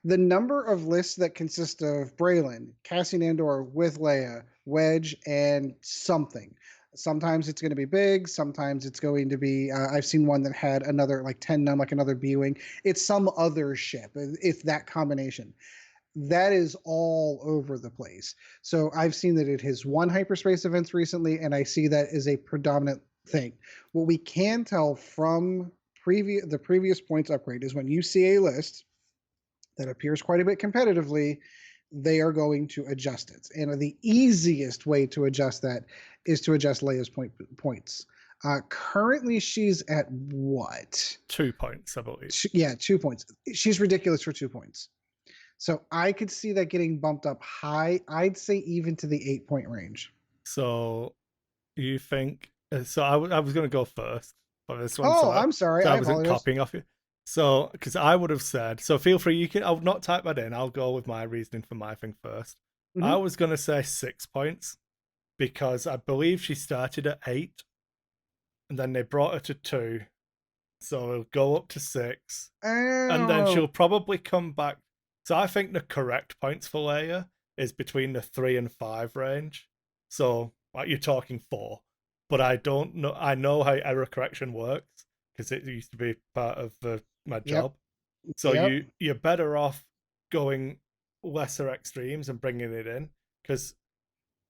The number of lists that consist of Braylon, Cassian Andor with Leia, Wedge, and something. Sometimes it's going to be big. Sometimes it's going to be. I've seen one that had another like 10 num, like another B-wing. It's some other ship. It's that combination. That is all over the place. So I've seen that it has won hyperspace events recently, and I see that as a predominant thing. What we can tell from the previous points upgrade is when you see a list that appears quite a bit competitively, they are going to adjust it. And the easiest way to adjust that is to adjust Leia's points. Currently, she's at what? 2 points, I believe. 2 points. She's ridiculous for 2 points. So I could see that getting bumped up high. I'd say even to the 8-point range. So you think? So I was going to go first for this one. Oh, I'm sorry. So I wasn't copying off you. So, because I would have said, so feel free, you can, I'll not type that in, I'll go with my reasoning for my thing first. Mm-hmm. I was going to say 6 points because I believe she started at 8 and then they brought her to 2. So it'll go up to 6. And then she'll probably come back. So I think the correct points for Leia is between the 3 and 5 range. So like you're talking 4. But I don't know, I know how error correction works because it used to be part of my job. So you're better off going lesser extremes and bringing it in because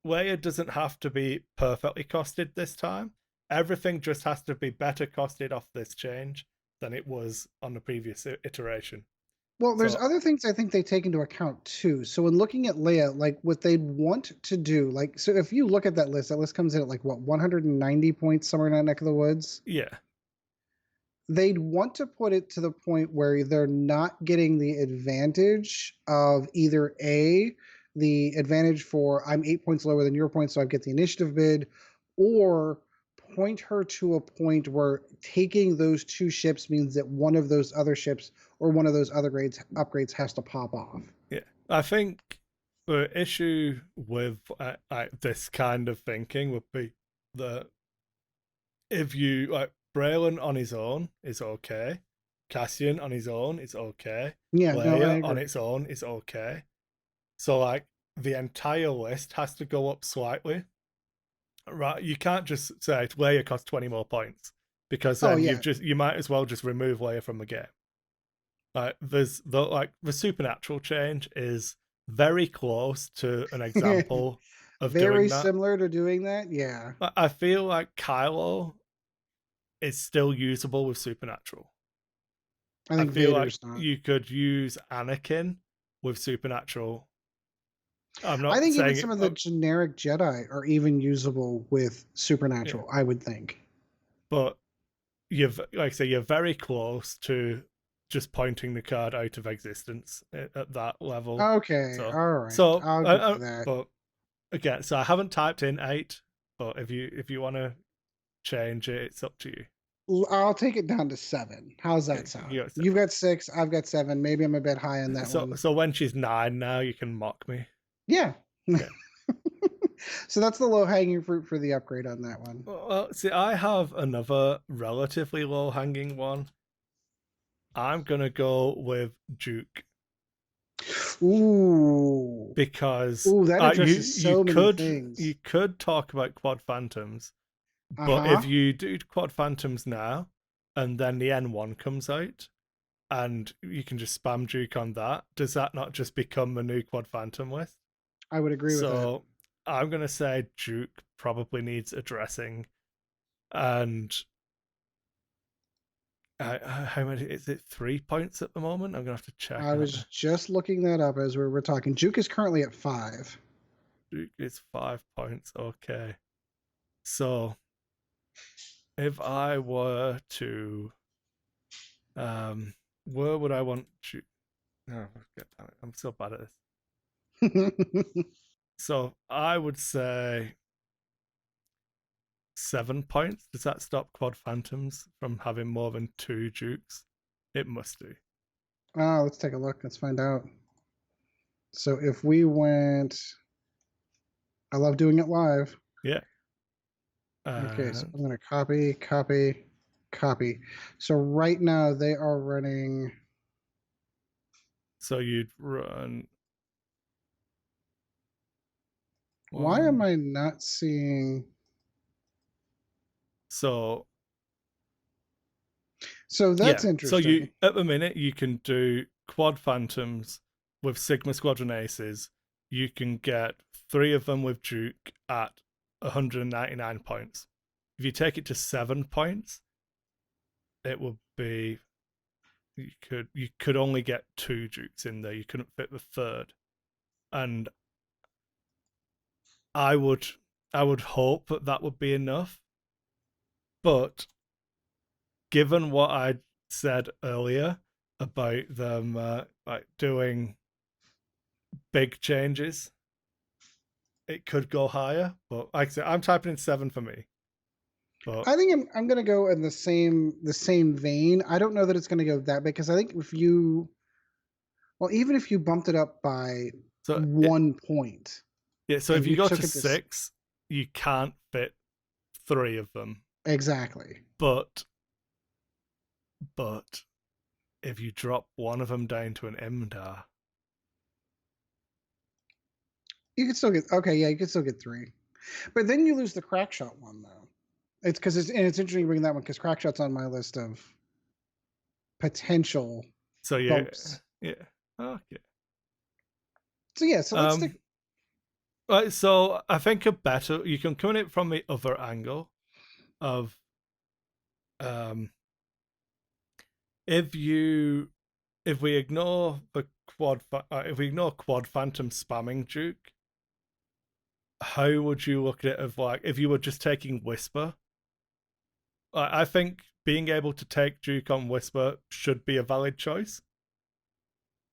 Leia doesn't have to be perfectly costed this time. Everything just has to be better costed off this change than it was on the previous iteration. Well, there's other things I think they take into account too. So when looking at Leia, like what they'd want to do, like, so if you look at that list comes in at like what, 190 points, somewhere in that neck of the woods? Yeah. They'd want to put it to the point where they're not getting the advantage of either the advantage for I'm 8 points lower than your points, so I get the initiative bid, or point her to a point where taking those 2 ships means that one of those other ships or one of those other upgrades has to pop off. Yeah, I think the issue with this kind of thinking would be that if you like Braylon on his own is okay, Cassian on his own is okay, Yeah, no, I Leia on agree. its own is okay. So like the entire list has to go up slightly, right? You can't just say Leia costs 20 more points because Oh then yeah. you might as well just remove Leia from the game. Like the supernatural change is very close to an example of Very doing that. similar to doing that. Yeah. I feel like Kylo is still usable with supernatural. I I think feel like Vader's not. you could use Anakin with supernatural. I'm I not think even saying some it, of the generic Jedi are even usable with yeah, supernatural, I would think. but you've like I say you're very close to just pointing the card out of existence at that level. Okay, So all right. so I'll give you that. but again, so I haven't typed in 8, but if you want to change it, it's up to you. I'll take it down to 7. How's that Okay, sound? you got You've got 6, I've got 7. Maybe I'm a bit high on that so one. so when she's 9 now, you can mock me. Yeah. Okay. So that's the low hanging fruit for the upgrade on that one. Well, see, I have another relatively low hanging one. I'm gonna go with Duke Ooh. because Ooh, that addresses you so many you things. could talk about quad phantoms, but Uh-huh. if you do quad phantoms now, and then the N1 comes out, and you can just spam Duke on that, does that not just become the new quad phantom list? I would agree with that. So I'm gonna say Duke probably needs addressing, and how many is it? 3 points at the moment. I'm gonna have to check. I was just looking that up as we were talking. Juke is currently at 5. Duke is 5 points. Okay, so if I were to, where would I want Duke? Oh, God damn it! I'm so bad at this. So I would say 7 points. Does that stop quad phantoms from having more than 2 Dukes? It must do. Let's take a look. Let's find out. So if we went, I love doing it live. Yeah. Okay, so And I'm going to copy, copy, copy. So right now they are running. so you'd run Why am one. I not seeing? So So that's yeah. So you interesting. at the minute you can do quad phantoms with Sigma Squadron Aces. You can get 3 of them with Duke at 199 points. If you take it to 7 points, it would be you could only get 2 Dukes in there. You couldn't fit the third. And I would I would hope that that would be enough. But given what I said earlier about them like doing big changes, it could go higher. But like I said, I'm typing in 7 for me. But I think I'm going to go in the same vein. I don't know that it's going to go that big because I think if you, well, even if you bumped it up by so it, 1 point yeah, so if and you you go to took it to 6, you can't fit 3 of them. exactly, But if you drop one of them down to an Imdar, you could still get okay. Yeah, you could still get 3, but then you lose the crack shot one though. It's because it's interesting bringing that one because crack shot's on my list of potential so bumps. yeah, okay. So yeah, so let's stick. Right, so I think a better you can come at it from the other angle of um if you if we ignore the if we ignore quad phantom spamming Duke, how would you look at it of like if you were just taking Whisper? I think being able to take Duke on Whisper should be a valid choice.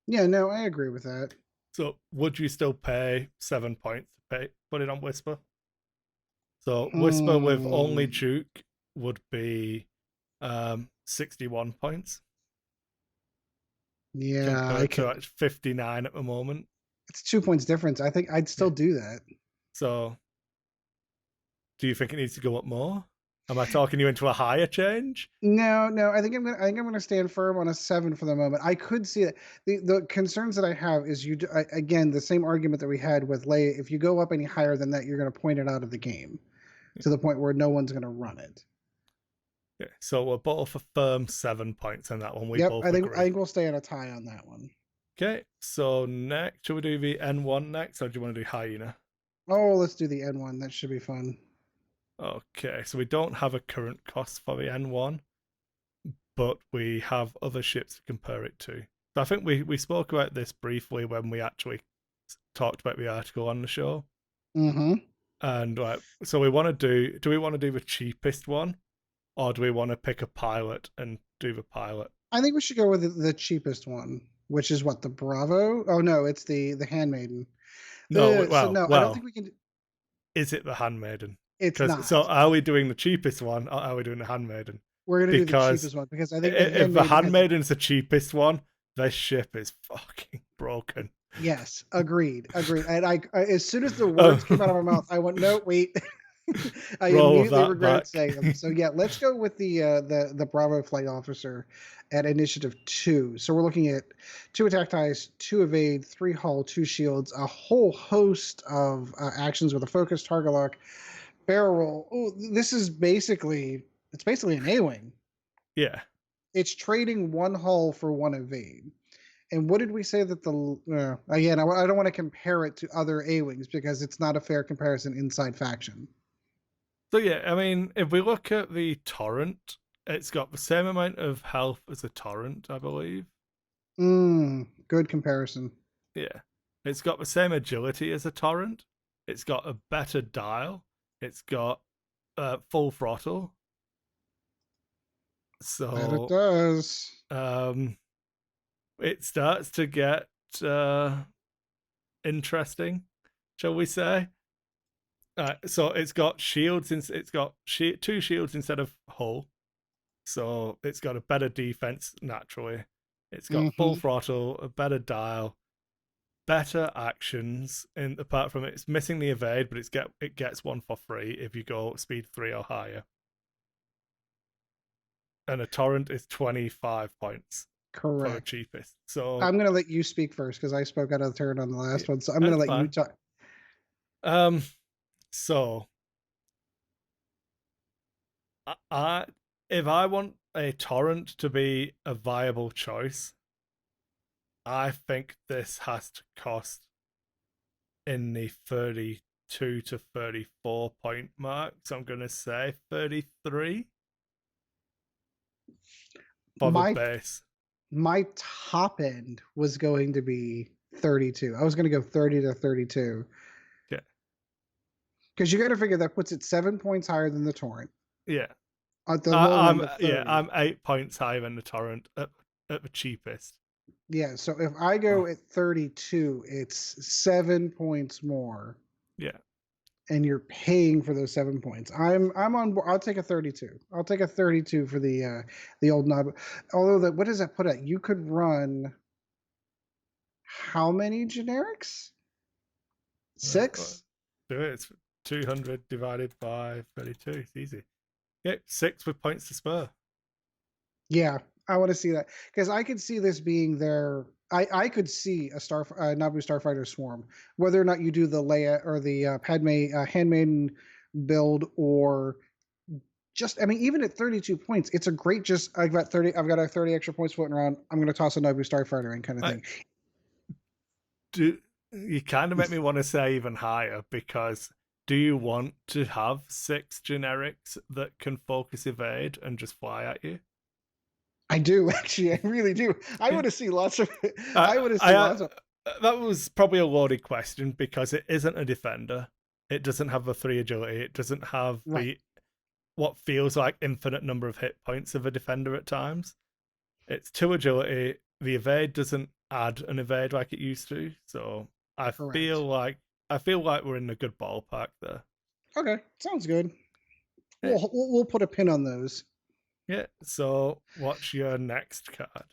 Yeah, no, I agree with that. So would you still pay 7 points to put it on Whisper? So Whisper with only Hmm. Duke would be 61 points. Yeah, I compared to could. like 59 at the moment. It's 2 points difference. I think I'd Yeah. still do that. So, do you think it needs to go up more? Am I talking you into a higher change? No, no. I think I'm gonna stand firm on a 7 for the moment. I could see that the concerns that I have is again the same argument that we had with Leia. If you go up any higher than that, you're gonna point it out of the game to the point where no one's gonna run it. Yeah. So we're both a firm 7 points on that one. We Yep, both I agree. think we'll stay at a tie on that one. Okay. So next, should we do the N1 next, or do you want to do Hyena? Oh, let's do the N one. That should be fun. Okay. So we don't have a current cost for the N1, but we have other ships to compare it to. So I think we spoke about this briefly when we actually talked about the article on the show. Mm-hmm. And so we want to do we want to do the cheapest one, or do we want to pick a pilot and do the pilot? I think we should go with the cheapest one, which is what, the Bravo? Oh no, it's the Handmaiden. No, So no, I don't think we can. is it the Handmaiden? It's Because not. so are we doing the cheapest one, or are we doing the Handmaiden? We're gonna do the Because cheapest one because I think the if the Handmaiden has the. Handmaiden's the cheapest one, this ship is fucking broken. Yes, agreed, agreed. And as soon as the words came out of Oh, my mouth, I went, no, wait. I roll immediately that regretted back. saying them. So yeah, let's go with the Bravo flight officer at Initiative 2. So we're looking at 2 attack ties, 2 evade, 3 hull, 2 shields, a whole host of actions with a focus, target lock, barrel roll. Oh, this is basically an A-wing. Yeah. It's trading 1 hull for 1 evade. And what did we say that again? I don't want to compare it to other A-wings because it's not a fair comparison inside faction. So yeah, I mean, if we look at the torrent, it's got the same amount of health as a torrent, I believe. Good comparison. Yeah. It's got the same agility as a torrent. It's got a better dial. It's got full throttle. That it So does. it starts to get interesting, shall we say? So it's got shields. It's got 2 shields instead of hull. So it's got a better defense naturally. It's got full Mm-hmm. throttle, a better dial, better actions. And apart from it's missing the evade, but it gets 1 for free if you go speed 3 or higher. And a torrent is 25 points for the Correct. cheapest. So I'm gonna let you speak first because I spoke out of turn on the last one. So I'm gonna that's let you fine. talk. So I if I want a torrent to be a viable choice, I think this has to cost in the 32 to 34 point mark. So I'm going to say 33 for the My base. my top end was going to be 32. I was going to go 30 to 32 Okay. because you got to figure that puts it 7 points higher than the torrent Yeah. at the low end of 30. I'm 8 points higher than the torrent at the cheapest. Yeah, so if I go at 32, it's 7 points more, Yeah. and you're paying for those 7 points. I'm on board. I'll take a 32. I'll take a 32 for the old knob. Although what does that put at? You could run how many generics? Well, 6? do it. It's 200 divided by 32. It's easy. Yeah, 6 with points to spur. Yeah, I want to see that because I could see this being their. I could see a Naboo Starfighter swarm, whether or not you do the Leia or the Padme Handmaiden build, or just, I mean, even at 32 points, it's a great, just I've got 30, I've got a 30 extra points floating around. I'm going to toss a Naboo Starfighter in, kind of I, thing. do you kind of make me want to say even higher, because do you want to have 6 generics that can focus evade and just fly at you? I do actually, I really do. I Yeah. want to see lots of. I, I want to see I lots of. that was probably a loaded question because it isn't a defender. It doesn't have the 3 agility. It doesn't have Right. the what feels like infinite number of hit points of a defender at times. It's 2 agility. The evade doesn't add an evade like it used to. So I Correct. feel like we're in a good ballpark there. Okay, sounds good. Yeah. We'll put a pin on those. Yeah. So what's your next card?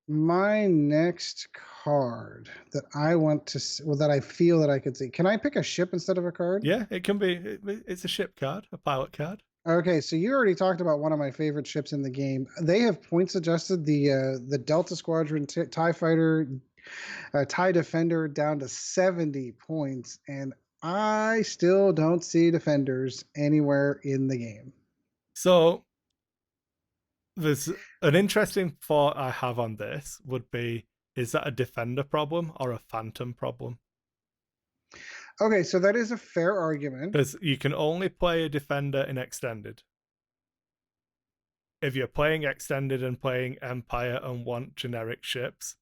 My next card that I want to, well, that I feel that I could see. Can I pick a ship instead of a card? Yeah, it can be. It's a ship card, a pilot card. Okay, so you already talked about one of my favorite ships in the game. They have points adjusted the Delta Squadron Tie Fighter, Tie Defender down to 70 points, and I still don't see defenders anywhere in the game. So there's an interesting thought I have on this would be, is that a defender problem or a phantom problem? Okay, so that is a fair argument. Because you can only play a defender in extended. If you're playing extended and playing Empire and want generic ships,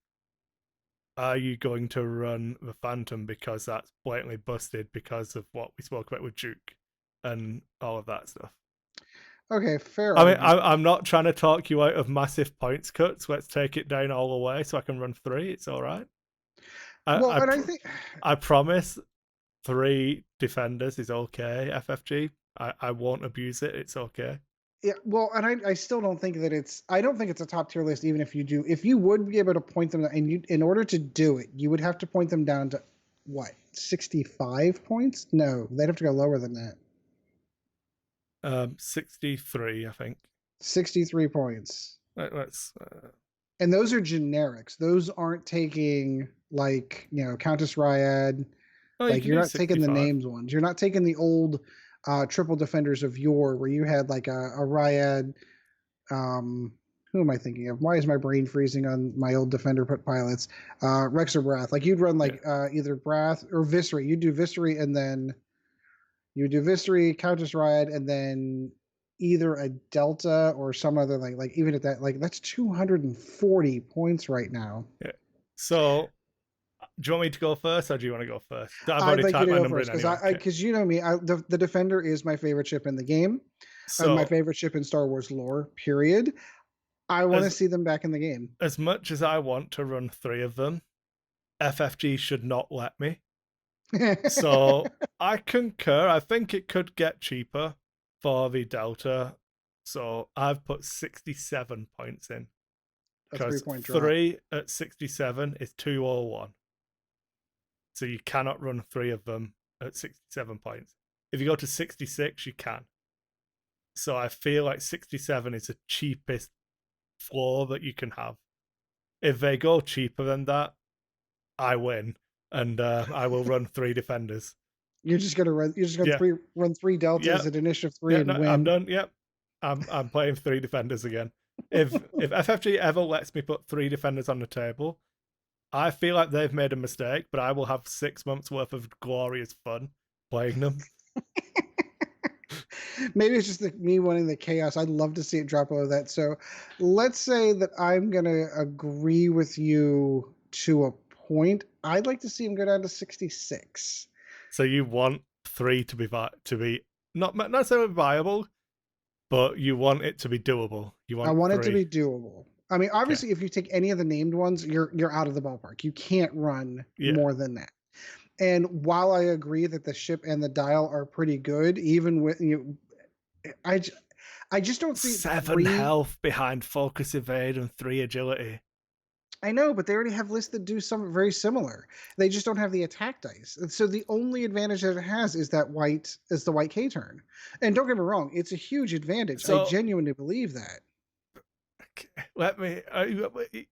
are you going to run the Phantom because that's blatantly busted because of what we spoke about with Duke and all of that stuff? Okay, fair I mean, argument. I'm not trying to talk you out of massive points cuts. Let's take it down all the way so I can run 3. It's all right. Well, I, and I think I promise 3 defenders is okay, FFG. I won't abuse it. It's okay. yeah, well, and I still don't think that I don't think it's a top tier list, even if you do. If you would be able to point them, and you, in order to do it, you would have to point them down to what, 65 points? No, they'd have to go lower than that. 63, I think. 63 points. Let's. And those are generics. Those aren't taking, like, Countess Ryad. Oh, Like, you're not taking the 65. names ones. You're not taking the old triple defenders of yore, where you had like a Ryad. Who am I thinking of? Why is my brain freezing on my old defender pilots? Rex or Brath. Like, you'd run like either Brath or Viscery. You'd do Viscery, and then you do Viscery, Countess Ryad, and then either a Delta or some other, like even at that, like, that's 240 points right now. Yeah. So, do you want me to go first, or do you want to go first? I've I'd already like you typed to my go number first in because anyway. because you know me, the Defender is my favorite ship in the game, and So, my favorite ship in Star Wars lore. Period. I want to see them back in the game. As much as I want to run 3 of them, FFG should not let me. So I concur. I think it could get cheaper for the Delta. So I've put 67 points in. A Because 3-point drop. 3 at 67 is 201. So you cannot run 3 of them at 67 points. If you go to 66, you can. So I feel like 67 is the cheapest floor that you can have. If they go cheaper than that, I win, and I will run 3 defenders. You're just gonna run. You're just gonna run 3 deltas at initiative 3 and win. I'm done. Yep, I'm playing 3 defenders again. If FFG ever lets me put 3 defenders on the table, I feel like they've made a mistake, but I will have 6 months worth of glorious fun playing them. Maybe it's just me wanting the chaos. I'd love to see it drop below that. So let's say that I'm gonna agree with you to a point. I'd like to see him go down to 66. So you want 3 to be not necessarily viable, but you want it to be doable. I want 3. it to be doable. I mean, obviously, if you take any of the named ones, you're out of the ballpark. You can't run more than that. And while I agree that the ship and the dial are pretty good, even with I just don't see 7 health behind focus evade and 3 agility. I know, but they already have lists that do something very similar. They just don't have the attack dice. And so the only advantage that it has is the white K turn. And don't get me wrong, it's a huge advantage. So, I genuinely believe that. Let me.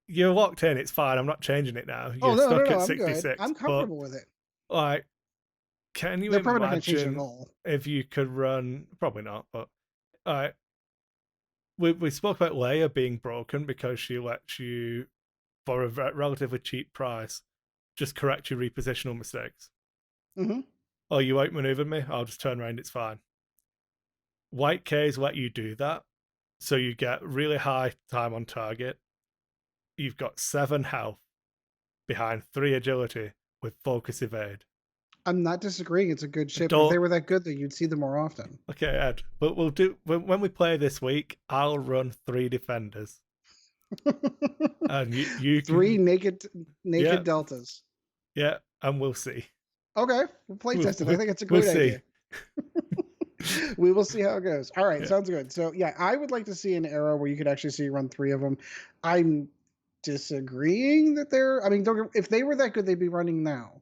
You're locked in. It's fine. I'm not changing it now. You're stuck at 66. I'm comfortable with it. Like, can you They're probably not going to change it at all. If you could run? Probably not. But we spoke about Leia being broken because she lets you, for a relatively cheap price, just correct your repositional mistakes. Mm-hmm. Oh, you outmaneuvered me? I'll just turn around. It's fine. White K's let you do that. So you get really high time on target. You've got 7 health behind 3 agility with focus evade. I'm not disagreeing. It's a good ship. If they were that good, though, you'd see them more often. Okay, Ed. But we'll do when we play this week. I'll run 3 defenders, and you 3 naked deltas. Yeah, and we'll see. Okay, we'll play test it. I think it's a great idea. We will see how it goes. All right, sounds good. So yeah, I would like to see an era where you could actually see run 3 of them. I'm disagreeing that they're. I mean, if they were that good, they'd be running now.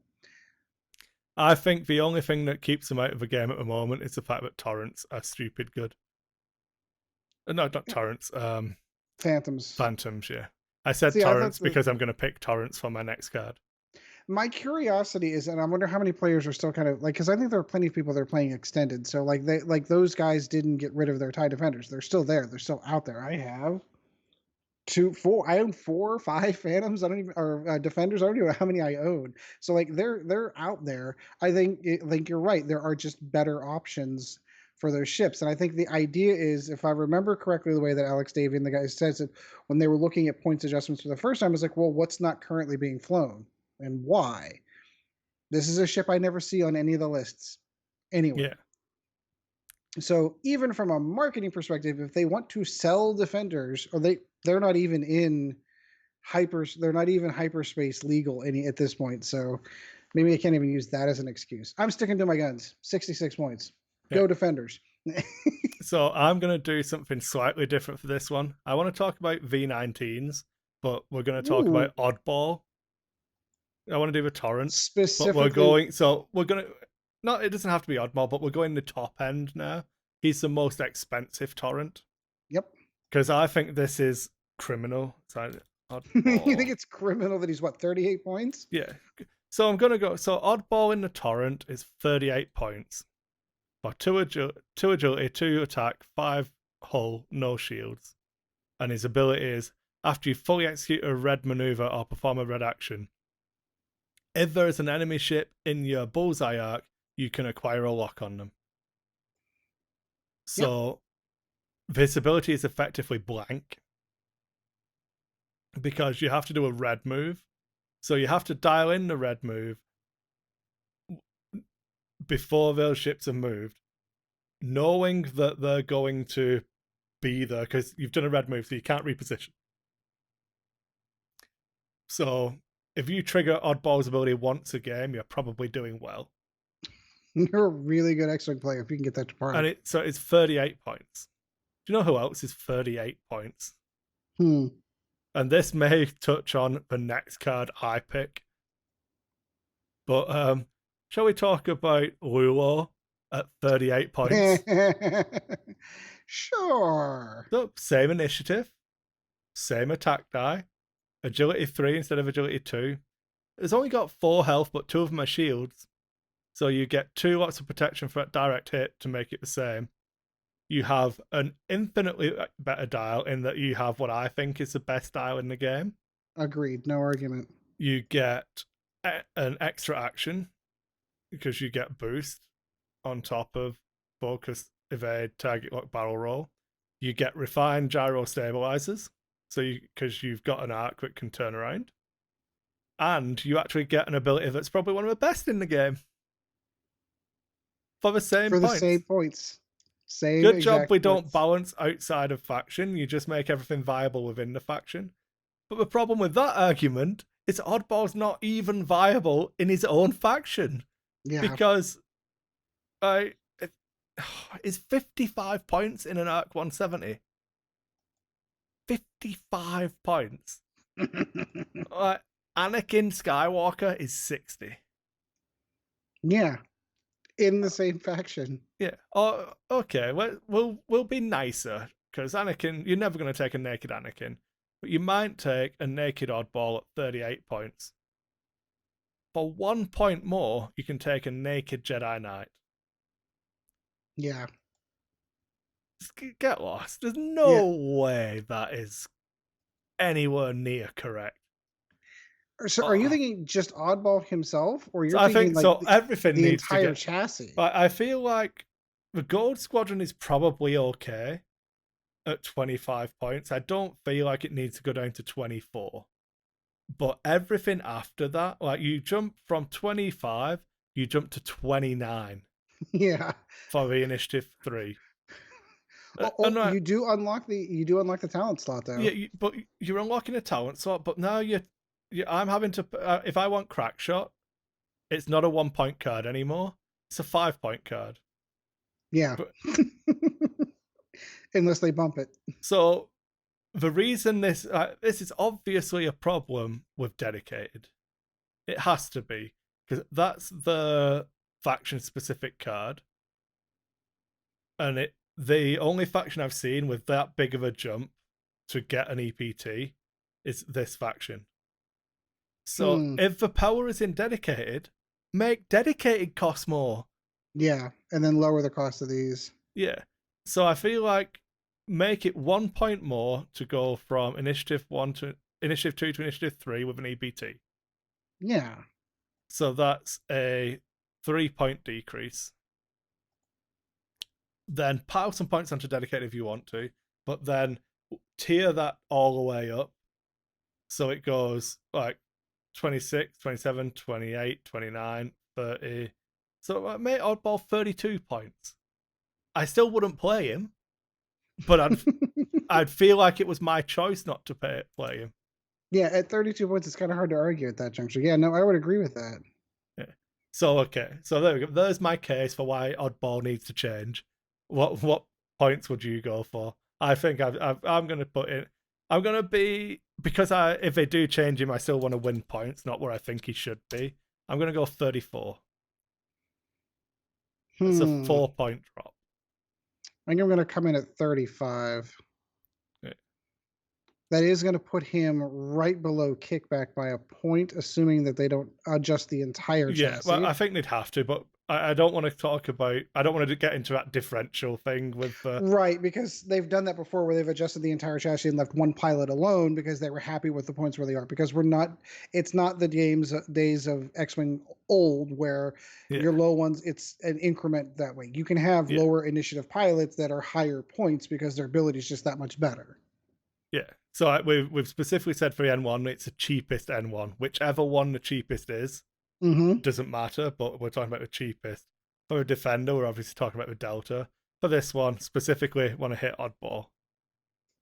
I think the only thing that keeps them out of the game at the moment is the fact that torrents are stupid good. No, not Yeah. torrents. Phantoms. Phantoms. Yeah, I said See, I thought torrents because I'm going to pick torrents for my next card. my curiosity is, and I wonder how many players are still kind of like, because I think there are plenty of people that are playing extended. So like those guys didn't get rid of their tie defenders. They're still there. They're still out there. I have two, four. I own 4 or 5 phantoms. I don't even or defenders. I don't even know how many I own. So like they're out there. I think you're right. There are just better options for those ships. And I think the idea is, if I remember correctly, the way that Alex Davian, the guy, says it, when they were looking at points adjustments for the first time, it's like, well, what's not currently being flown and why? This is a ship I never see on any of the lists anywhere. Yeah. So even from a marketing perspective, if they want to sell defenders, or they're not even in they're not even hyperspace legal any at this point. So maybe I can't even use that as an excuse. I'm sticking to my guns. 66 points. Go defenders. So I'm going to do something slightly different for this one. I want to talk about V19s, but we're going to talk about oddball. I want to do the torrent, specifically. but we're going to. Not, it doesn't have to be oddball, but we're going the top end now. He's the most expensive torrent. Yep. Because I think this is criminal. So you think it's criminal that he's 38 points? Yeah. So I'm gonna go. So oddball in the torrent is 38 points. For 2 agility, 2 attack, 5 hull, no shields. And his ability is, after you fully execute a red maneuver or perform a red action, if there is an enemy ship in your bullseye arc, you can acquire a lock on them. So this ability is effectively blank because you have to do a red move. So you have to dial in the red move before those ships are moved, knowing that they're going to be there because you've done a red move, so you can't reposition. So if you trigger Oddball's ability once a game, you're probably doing well. You're a really good X-Wing player if you can get that to par. And it's 38 points. Do you know who else is 38 points? And this may touch on the next card I pick. But shall we talk about Lulo at 38 points? Sure. So same initiative, same attack die, agility 3 instead of agility 2. It's only got 4 health, but 2 of them are shields. So you get 2 lots of protection for a direct hit to make it the same. You have an infinitely better dial in that you have what I think is the best dial in the game. Agreed. No argument. You get an extra action because you get boost on top of focus, evade, target lock, barrel roll. You get refined gyro stabilizers, so because you've got an arc that can turn around. And you actually get an ability that's probably one of the best in the game. For the same points. Same points. Same. Good job we don't balance outside of faction. You just make everything viable within the faction. But the problem with that argument is Oddball's not even viable in his own faction. Yeah. Because it's 55 points in an Arc 170. 55 points. Anakin Skywalker is 60. Yeah. In the same faction. Yeah. Oh, okay. We'll be nicer because Anakin, you're never going to take a naked Anakin, but you might take a naked oddball at 38 points. For 1 point more, you can take a naked Jedi Knight. Yeah. Just get lost. There's no way that is anywhere near correct. So are you thinking just Oddball himself, or you're I thinking think so? Everything the needs entire to get, chassis? But I feel like the Gold Squadron is probably okay at 25 points. I don't feel like it needs to go down to 24. But everything after that, like you jump from 25, you jump to 29. Yeah. For the Initiative 3. You do unlock the talent slot though. Yeah, but you're unlocking a talent slot. But now I'm having to. If I want Crack Shot, it's not a 1 point card anymore. It's a 5 point card. Yeah. But, unless they bump it. So the reason this is obviously a problem with dedicated. It has to be because that's the faction specific card, and the only faction I've seen with that big of a jump to get an EPT is this faction. So Hmm. if the power is in dedicated, make dedicated cost more. Yeah, and then lower the cost of these. Yeah. So I feel like make it 1 point more to go from initiative 1 to initiative 2 to initiative 3 with an EPT. Yeah. So that's a 3 point decrease. Then pile some points onto dedicated if you want to, but then tier that all the way up. So it goes like 26, 27, 28, 29, 30. So I made oddball 32 points. I still wouldn't play him, but I'd feel like it was my choice not to play him. Yeah, at 32 points, it's kind of hard to argue at that juncture. Yeah, no, I would agree with that. Yeah. So okay, so there we go. There's my case for why oddball needs to change. What points would you go for? I think I'm going to put in. I'm going to be because if they do change him, I still want to win points, not where I think he should be. I'm going to go 34. That's a Hmm. 4 point drop. I think I'm going to come in at 35. Yeah. That is going to put him right below kickback by a point, assuming that they don't adjust the entire chassis. Well, I think they'd have to, but I don't want to talk about. I don't want to get into that differential thing with. Right, because they've done that before where they've adjusted the entire chassis and left one pilot alone because they were happy with the points where they are. Because it's not the days of X-Wing old where your low ones, it's an increment that way. You can have lower initiative pilots that are higher points because their ability is just that much better. Yeah. So we've specifically said for the N1, it's the cheapest N1. Whichever one the cheapest is, doesn't matter, but we're talking about the cheapest. For a Defender, we're obviously talking about the Delta. For this one, specifically, want to hit oddball.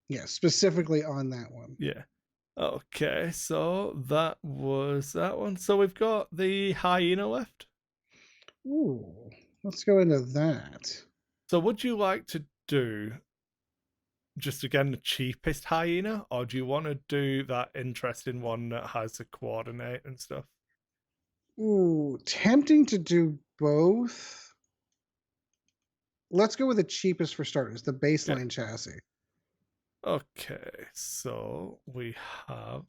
Yeah, specifically on that one. Yeah. Okay, so that was that one. So we've got the Hyena left. Ooh, let's go into that. So would you like to do just again the cheapest Hyena, or do you want to do that interesting one that has a coordinate and stuff? Ooh, tempting to do both. Let's go with the cheapest for starters, the baseline chassis. Okay, so we have.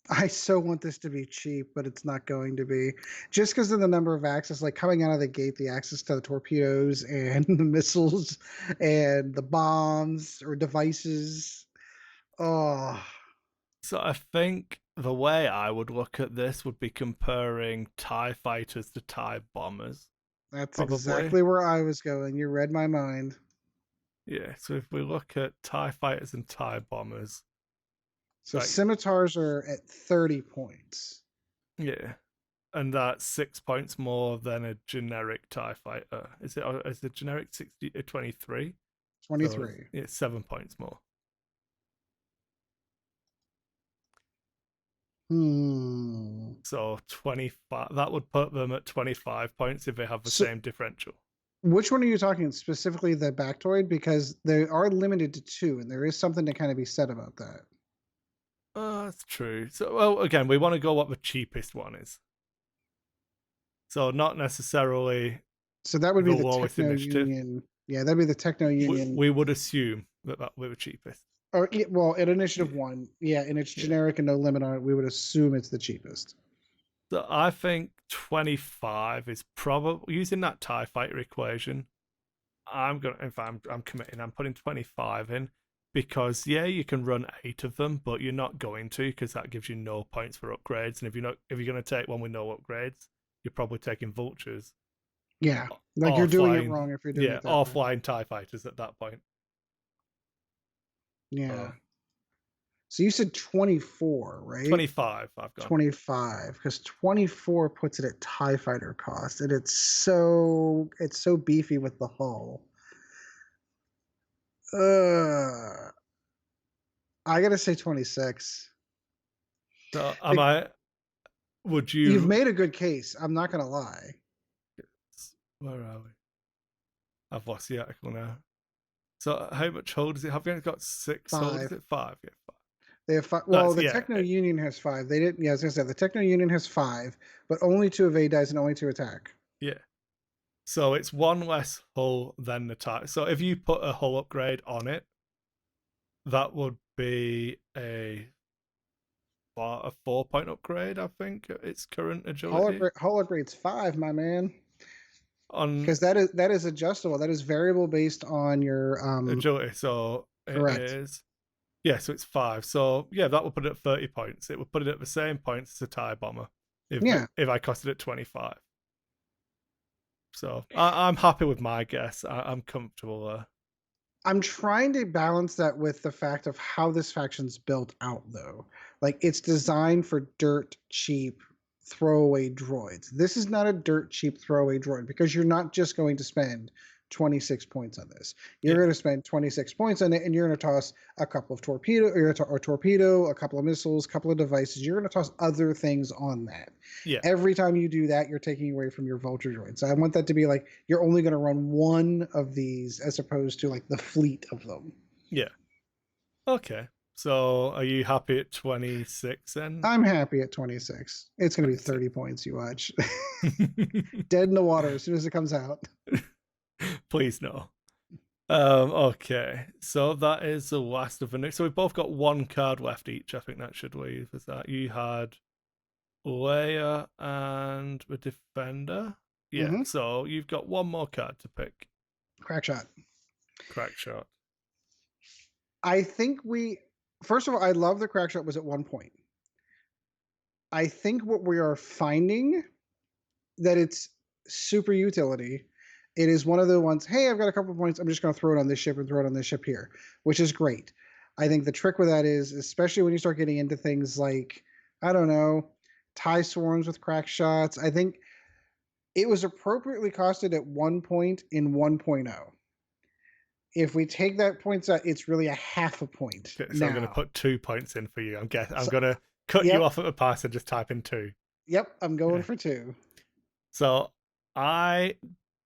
I so want this to be cheap, but it's not going to be. Just because of the number of access, like coming out of the gate, the access to the torpedoes and the missiles and the bombs or devices. Oh. So I think the way I would look at this would be comparing TIE fighters to TIE bombers. That's probably. Exactly where I was going. You read my mind. Yeah, so if we look at TIE fighters and TIE bombers. So scimitars are at 30 points. Yeah. And that's 6 points more than a generic TIE fighter. Is the generic 23? 23. So it's 7 points more. So 25. That would put them at 25 points if they have the same differential. Which one are you talking specifically, the Bactoid? Because they are limited to 2, and there is something to kind of be said about that. That's true. So, well, again, we want to go what the cheapest one is. So not necessarily. So that would be the Techno initiative. Union. Yeah, that'd be the Techno Union. We would assume that we were cheapest. Or well, at Initiative 1, yeah, and it's generic and no limit on it. We would assume it's the cheapest. So I think 25 is probably using that TIE fighter equation. I'm committing. I'm putting 25 in because you can run 8 of them, but you're not going to because that gives you no points for upgrades. And if you're going to take one with no upgrades, you're probably taking vultures. Yeah, like you're doing it wrong if you're doing it that or flying TIE fighters at that point. Yeah. So you said 24, right? 25, I've got 25, because 24 puts it at TIE fighter cost, and it's so beefy with the hull. I gotta say 26. So would you? You've made a good case. I'm not gonna lie. Where are we? I've lost the article now. So how much hull does it have? It's got 6 hull. Is 5. it 5? Yeah, 5. They have 5. Well, That's the yeah, Techno Union has 5. They didn't. Yeah, as I said, the Techno Union has 5, but only 2 evade dice and only 2 attack. yeah. So it's 1 less hull than the type. So if you put a hull upgrade on it, that would be a 4-point upgrade, I think, at its current agility. Hull upgrade's 5, my man. On Because that is adjustable. That is variable based on your agility, so it correct. is. Yeah, so it's 5. So yeah, that would put it at 30 points. It would put it at the same points as a TIE bomber Yeah. if I cost it at 25. So I'm happy with my guess. I'm comfortable there. I'm trying to balance that with the fact of how this faction's built out, though. Like, it's designed for dirt cheap throwaway droids. This is not a dirt cheap throwaway droid because you're not just going to spend 26 points on this. You're Yeah. going to spend 26 points on it, and you're going to toss a couple of torpedo, a couple of missiles, a couple of devices. You're going to toss other things on that. Yeah. Every time you do that, you're taking away from your vulture droid. So I want that to be like you're only going to run one of these as opposed to like the fleet of them. Yeah. Okay. So are you happy at 26 then? I'm happy at 26. It's going to be 30 points. You watch. Dead in the water as soon as it comes out. Please no. Okay, so that is the last of the news. So we've both got 1 card left each. I think that should leave. Is that you had Leia and the Defender? Yeah. Mm-hmm. So you've got 1 more card to pick. Crack shot. Crack shot. I think first of all, I love the crack shot was at 1 point. I think what we are finding that it's super utility. It is one of the ones, hey, I've got a couple of points. I'm just going to throw it on this ship and throw it on this ship here, which is great. I think the trick with that is, especially when you start getting into things like, I don't know, TIE swarms with crack shots. I think it was appropriately costed at 1 point in 1.0. If we take that points out, it's really a half a point. Okay, so now. I'm going to put 2 points in for you. I'm going to cut you off at the pass and just type in 2. Yep, I'm going for 2. So I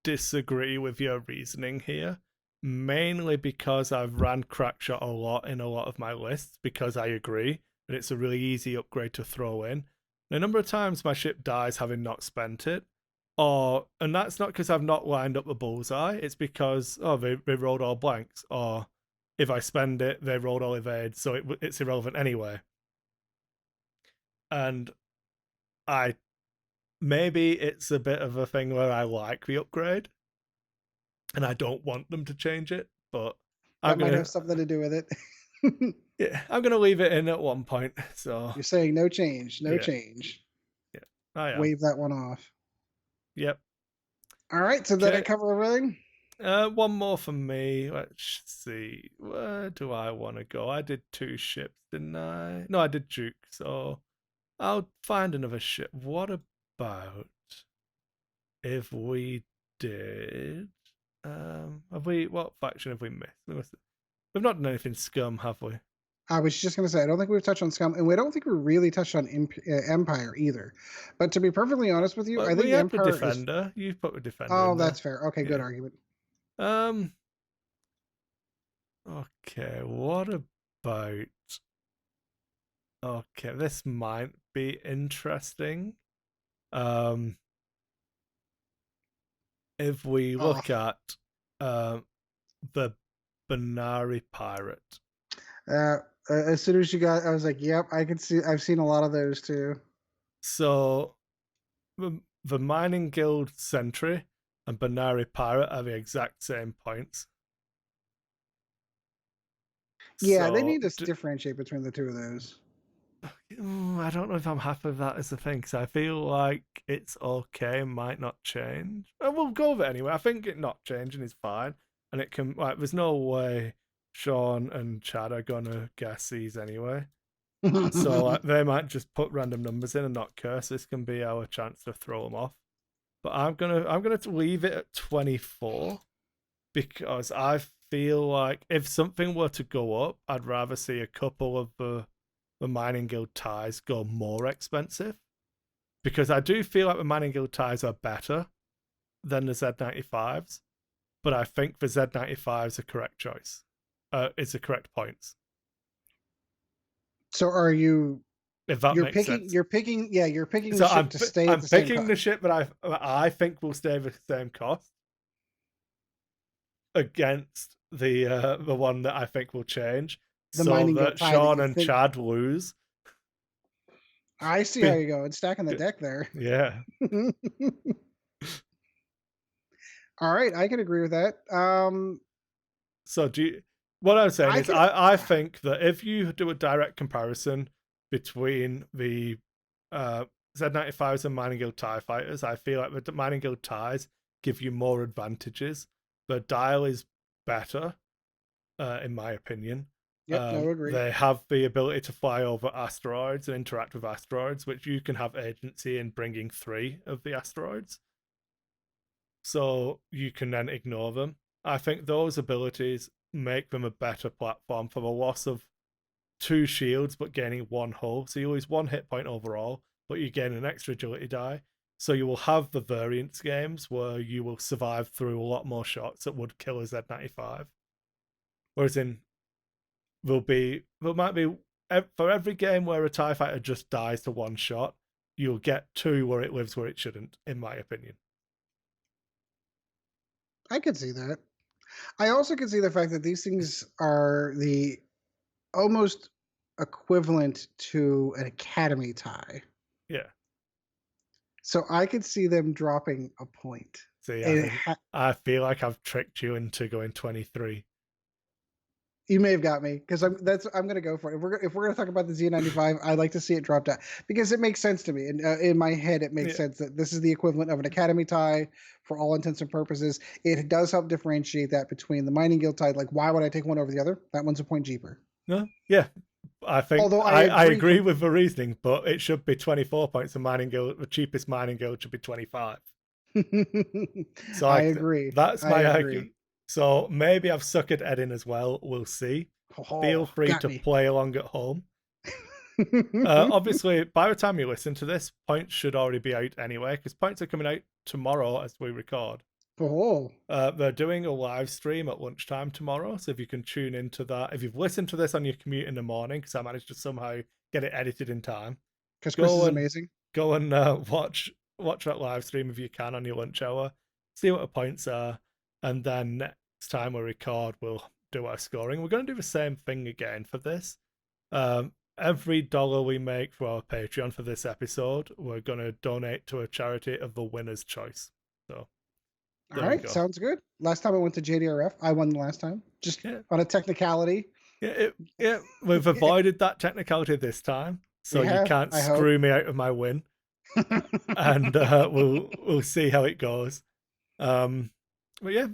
disagree with your reasoning here, mainly because I've ran Crackshot a lot in a lot of my lists, because I agree that it's a really easy upgrade to throw in. And a number of times my ship dies having not spent it, and that's not because I've not lined up a bullseye, it's because they rolled all blanks, or if I spend it, they rolled all evade, so it's irrelevant anyway. And maybe it's a bit of a thing where I like the upgrade and I don't want them to change it, but that might have something to do with it. Yeah, I'm going to leave it in at 1 point. So you're saying no change, change. Yeah, I am. Wave that one off. Yep. All right, so did I cover everything? 1 more for me. Let's see. Where do I want to go? I did 2 ships, didn't I? No, I did Duke, so I'll find another ship. What about if we did... what faction have we missed? We've not done anything scum, have we? I was just going to say, I don't think we've touched on scum, and we don't think we really touched on Empire either. But to be perfectly honest with you, I think we have Empire the Defender. You've put the Defender. Oh, that's fair. Okay, good argument. Okay, what about... Okay, this might be interesting. If we look at the Banari Pirate. As soon as you got, I was like, yep, I can see. I've seen a lot of those too. So the Mining Guild Sentry and Banari Pirate are the exact same points. Yeah, so, they need to differentiate between the 2 of those. I don't know if I'm happy with that as a thing, because I feel like it's okay, might not change. We'll go with it anyway. I think it not changing is fine, and it can, like, there's no way Sean and Chad are gonna guess these anyway. So they might just put random numbers in and not curse. This can be our chance to throw them off. But I'm gonna leave it at 24, because I feel like if something were to go up, I'd rather see a couple of the Mining Guild ties go more expensive, because I do feel like the Mining Guild ties are better than the Z95s, but I think the Z95 is a correct choice. It's the correct points. So are you? If that You're makes picking. sense. You're picking. Yeah, you're picking the So ship to stay at I'm the same picking cost. the ship that I think will stay the same cost against the one that I think will change, The so mining guild that tie that Sean you and think. Chad lose. I see how you go. It's stacking the deck there. Yeah. All right, I can agree with that. So what I'm saying I is can. I think that if you do a direct comparison between the Z95s and Mining Guild TIE fighters, I feel like the Mining Guild TIEs give you more advantages. The dial is better, in my opinion. Yep, no agree. They have the ability to fly over asteroids and interact with asteroids, which you can have agency in bringing 3 of the asteroids. So you can then ignore them. I think those abilities make them a better platform for the loss of 2 shields but gaining 1 hull. So you lose 1 hit point overall, but you gain an extra agility die. So you will have the variance games where you will survive through a lot more shots that would kill a Z95. Whereas there might be, for every game where a TIE fighter just dies to 1 shot, you'll get 2 where it lives where it shouldn't, in my opinion. I could see that. I also could see the fact that these things are the almost equivalent to an academy tie. Yeah. So I could see them dropping a point. See, And I feel like I've tricked you into going 23. you may have got me because I'm going to go for it. If we're going to talk about the Z95, I'd like to see it drop down because it makes sense to me. And in my head, it makes sense that this is the equivalent of an academy tie for all intents and purposes. It does help differentiate that between the mining guild tie. Like, why would I take one over the other? That one's a point cheaper. No, yeah, I think Although I agree with the reasoning, but it should be 24 points. The cheapest mining guild should be 25. So I agree. That's I my agree. argument. So maybe I've suckered Ed in as well. We'll see. Feel free to play along at home. Obviously, by the time you listen to this, points should already be out anyway, because points are coming out tomorrow as we record. They're doing a live stream at lunchtime tomorrow, so if you can tune into that, if you've listened to this on your commute in the morning, because I managed to somehow get it edited in time, because Kris is amazing. Go and watch that live stream if you can on your lunch hour. See what the points are, and then next time we record, we'll do our scoring. We're going to do the same thing again for this. Every dollar we make for our Patreon for this episode, we're going to donate to a charity of the winner's choice. So, all right, sounds good. Last time I went to JDRF, I won the last time, just on a technicality. Yeah, we've avoided that technicality this time, so you can't screw me out of my win. And we'll see how it goes. But yeah,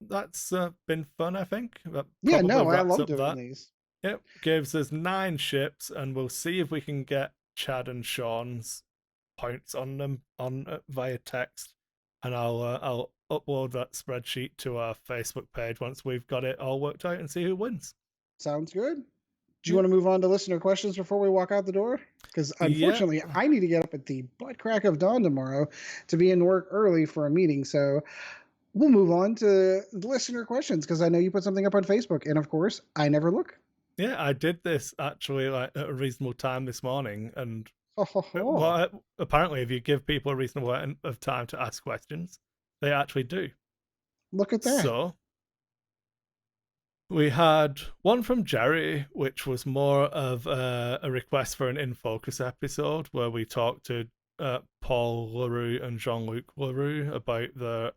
that's been fun, I think. I love doing these. Yep, gives us 9 ships, and we'll see if we can get Chad and Sean's points on them via text, and I'll upload that spreadsheet to our Facebook page once we've got it all worked out and see who wins. Sounds good. Do you want to move on to listener questions before we walk out the door? Because unfortunately, I need to get up at the butt crack of dawn tomorrow to be in work early for a meeting. So we'll move on to listener questions because I know you put something up on Facebook, and of course, I never look. Yeah, I did this actually like at a reasonable time this morning, and apparently, if you give people a reasonable amount of time to ask questions, they actually do. Look at that. So we had one from Jerry, which was more of a request for an In Focus episode where we talked to Paul LaRue and Jean-Luc LaRue about the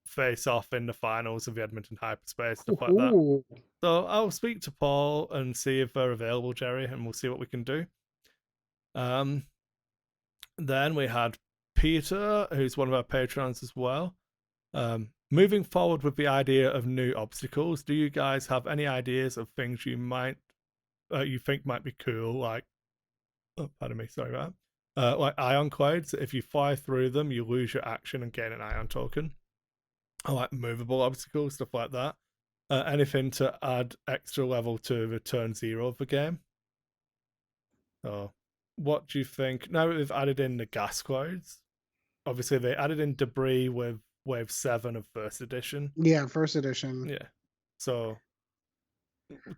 face-off in the finals of the Edmonton Hyperspace, stuff like that. So I'll speak to Paul and see if they're available, Jerry, and we'll see what we can do. Then we had Peter, who's one of our patrons as well. Moving forward with the idea of new obstacles, do you guys have any ideas of things you think might be cool? Like, pardon me, sorry about that. Like ion clouds. If you fly through them, you lose your action and gain an ion token. Or like movable obstacles, stuff like that. Anything to add extra level to the turn 0 of the game. So, what do you think? Now that they've added in the gas clouds, obviously they added in debris with Wave 7 of first edition. Yeah, first edition. Yeah. So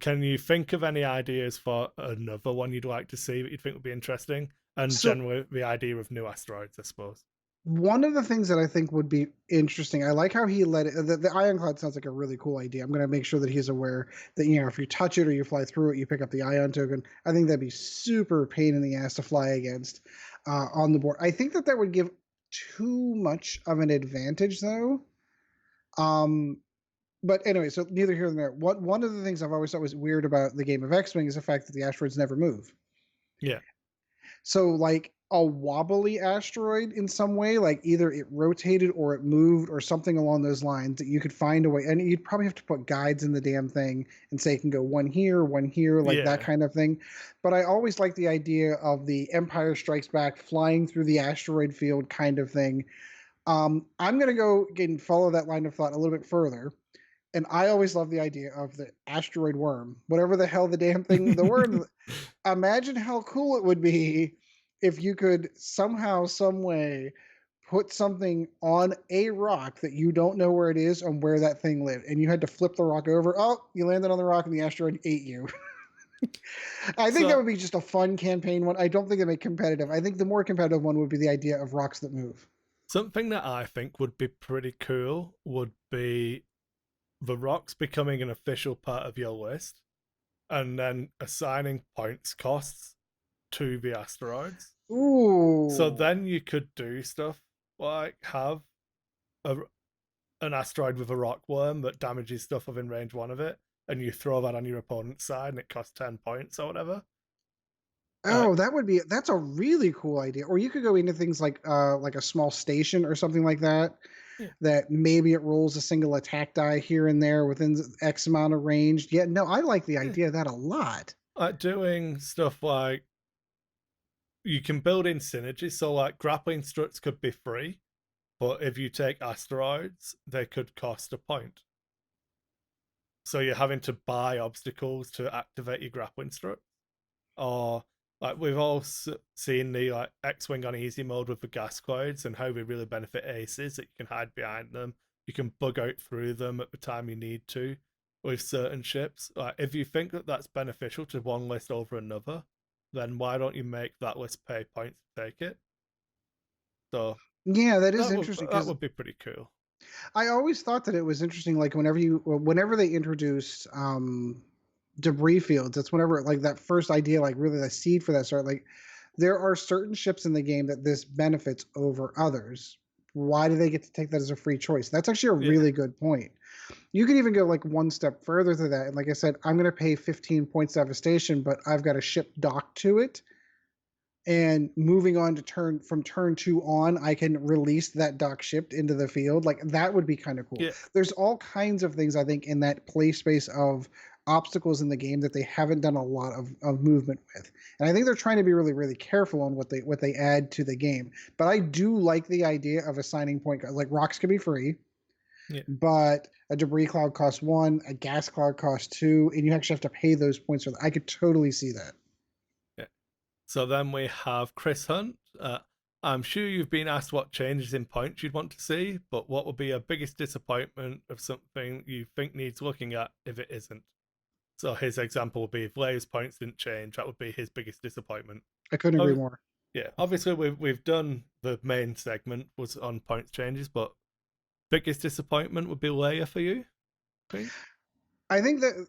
can you think of any ideas for another one you'd like to see that you'd think would be interesting? And So generally the idea of new asteroids, I suppose. one of the things that I think would be interesting, I like how he let it. The ion cloud sounds like a really cool idea. I'm going to make sure that he's aware that if you touch it or you fly through it, you pick up the ion token. I think that'd be super pain in the ass to fly against on the board. I think that would give too much of an advantage though. Um, but anyway, so neither here nor there. One of the things I've always thought was weird about the game of X-Wing is the fact that the asteroids never move. Yeah. So like a wobbly asteroid in some way, like either it rotated or it moved or something along those lines, that you could find a way. And you'd probably have to put guides in the damn thing and say it can go one here, like that Yeah. kind of thing. But I always like the idea of the Empire Strikes Back flying through the asteroid field kind of thing. I'm going to go and follow that line of thought a little bit further. And I always love the idea of the asteroid worm, whatever the hell the damn thing, the worm. Imagine how cool it would be if you could somehow, some way, put something on a rock that you don't know where it is and where that thing lived, and you had to flip the rock over. Oh, you landed on the rock and the asteroid ate you. I think that So would be just a fun campaign one. I don't think it'd make competitive. I think the more competitive one would be the idea of rocks that move. something that I think would be pretty cool would be the rocks becoming an official part of your list and then assigning points costs to the asteroids. So Ooh. then you could do stuff like have a, an asteroid with a rock worm that damages stuff within range one of it, and you throw that on your opponent's side and it costs 10 points or whatever. Uh, Oh, that's a really cool idea. Or you could go into things like a small station or something like that. yeah. That maybe it rolls a single attack die here and there within X amount of range. Yeah, no, I like the Yeah. idea of that a lot. Like doing stuff like you can build in synergy. So, like, grappling struts could be free, but if you take asteroids, they could cost a point. So, you're having to buy obstacles to activate your grappling strut. Or, like, we've all seen the like X-Wing on easy mode with the gas clouds and how they really benefit aces, that you can hide behind them. You can bug out through them at the time you need to with certain ships. Like, if you think that that's beneficial to one list over another, then why don't you make that list pay points to take it? So Yeah, that is interesting that because would be pretty cool. I always thought that it was interesting. Like whenever they introduced debris fields, that's whenever like that first idea, like really the seed for that start. Like there are certain ships in the game that this benefits over others. Why do they get to take that as a free choice? That's actually a Yeah, really good point. You could even go like one step further to that. And like I said, I'm going to pay 15 points to have a station, but I've got a ship docked to it. And moving on to turn 2 on, I can release that dock ship into the field. Like that would be kind of cool. yeah. There's all kinds of things I think in that play space of obstacles in the game that they haven't done a lot of movement with. And I think they're trying to be really, really careful on what they add to the game. But I do like the idea of assigning point, like rocks can be free. Yeah. But a debris cloud costs 1, a gas cloud costs 2, and you actually have to pay those points for that. I could totally see that. Yeah. So then we have Chris Hunt. I'm sure you've been asked what changes in points you'd want to see, but what would be your biggest disappointment of something you think needs looking at if it isn't? So his example would be if Leia's points didn't change, that would be his biggest disappointment. I couldn't agree more. Yeah, obviously we've done the main segment was on points changes, but biggest disappointment would be Leia for you, I think. I think that